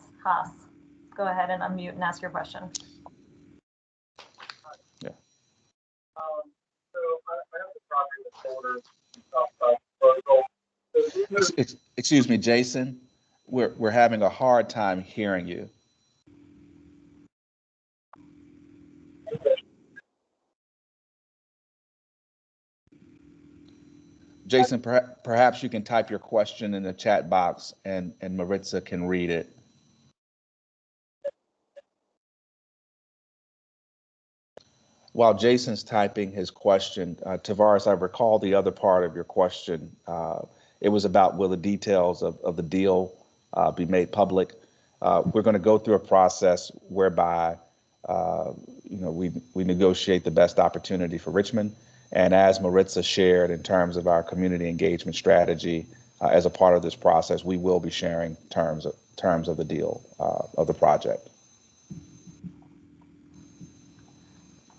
go ahead and unmute and ask your question. Yeah. Excuse me, Jason. We're having a hard time hearing you. Jason, perhaps you can type your question in the chat box and Maritza can read it. While Jason's typing his question, Tavares, I recall the other part of your question. It was about, will the details of the deal be made public? We're going to go through a process whereby we negotiate the best opportunity for Richmond. And as Maritza shared in terms of our community engagement strategy, as a part of this process, we will be sharing terms of the deal, of the project.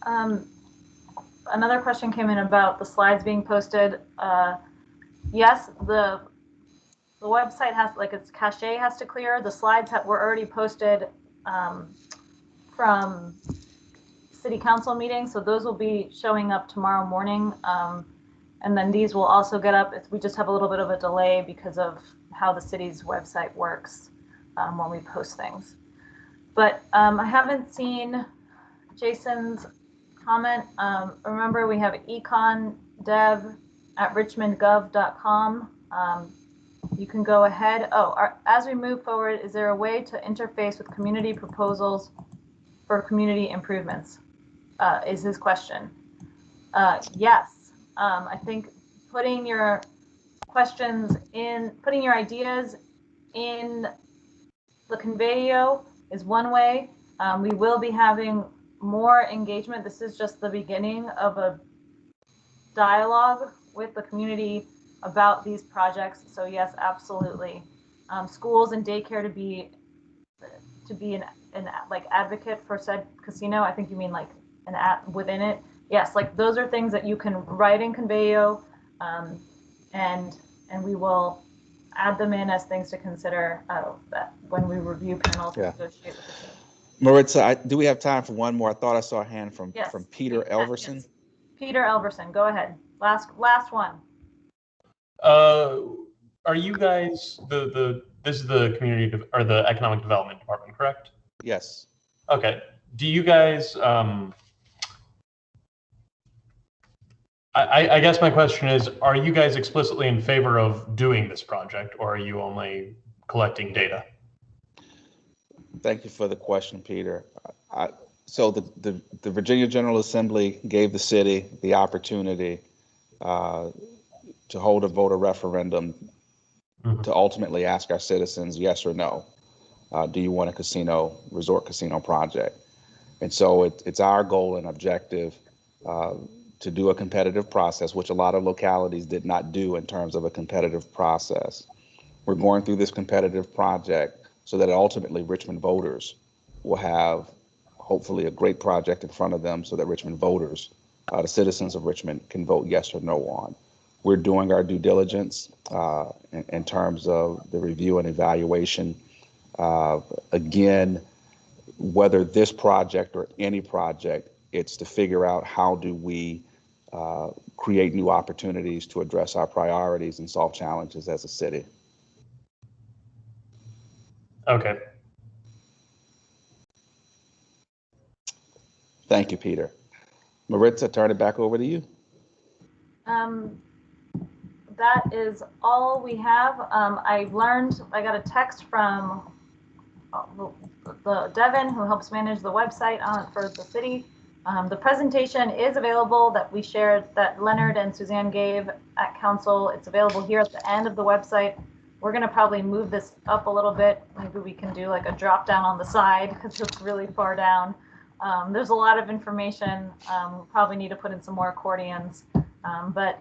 Another question came in about the slides being posted. Yes, the website has, like, its cache has to clear. The slides were already posted from city council meetings, so those will be showing up tomorrow morning. And then these will also get up. We just have a little bit of a delay because of how the city's website works when we post things. But I haven't seen Jason's comment. Remember, we have econdev@richmondgov.com. You can go ahead. As we move forward, is there a way to interface with community proposals for community improvements? Is his question. Yes. I think putting your questions in, putting your ideas in the Conveyo is one way. We will be having more engagement. This is just the beginning of a dialogue with the community about these projects. So yes, absolutely. Schools and daycare to be an like advocate for said casino. I think you mean like within it. yes, like those are things that you can write in Conveyo, and we will add them in as things to consider that when we review panels and Yeah. negotiate with the city. Maritza, do we have time for one more? I thought I saw a hand from Yes. Peter Elverson. Yes. Peter Elverson, go ahead. Last one. Are you guys this is the community or the economic development department, correct? Yes. Okay. Do you guys I guess my question is, are you guys explicitly in favor of doing this project, or are you only collecting data? Thank you for the question, Peter. So the Virginia General Assembly gave the city the opportunity to hold a voter referendum to ultimately ask our citizens yes or no. Do you want a resort casino project? And so it's our goal and objective to do a competitive process, which a lot of localities did not do in terms of a competitive process. We're going through this competitive project so that ultimately Richmond voters will have hopefully a great project in front of them so that Richmond voters, the citizens of Richmond, can vote yes or no on. We're doing our due diligence in terms of the review and evaluation. Again, whether this project or any project, it's to figure out how do we create new opportunities to address our priorities and solve challenges as a city. Okay. Thank you, Peter. Maritza, turn it back over to you. That is all we have. I got a text from the Devin, who helps manage the website for the city. The presentation is available that we shared, that Leonard and Suzanne gave at council. It's available here at the end of the website. We're going to probably move this up a little bit. Maybe we can do like a drop down on the side because it's really far down. There's a lot of information. We'll probably need to put in some more accordions, but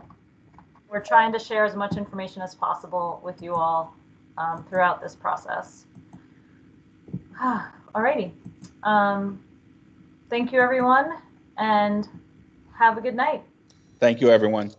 we're trying to share as much information as possible with you all throughout this process. Alrighty. Thank you, everyone, and have a good night. Thank you, everyone.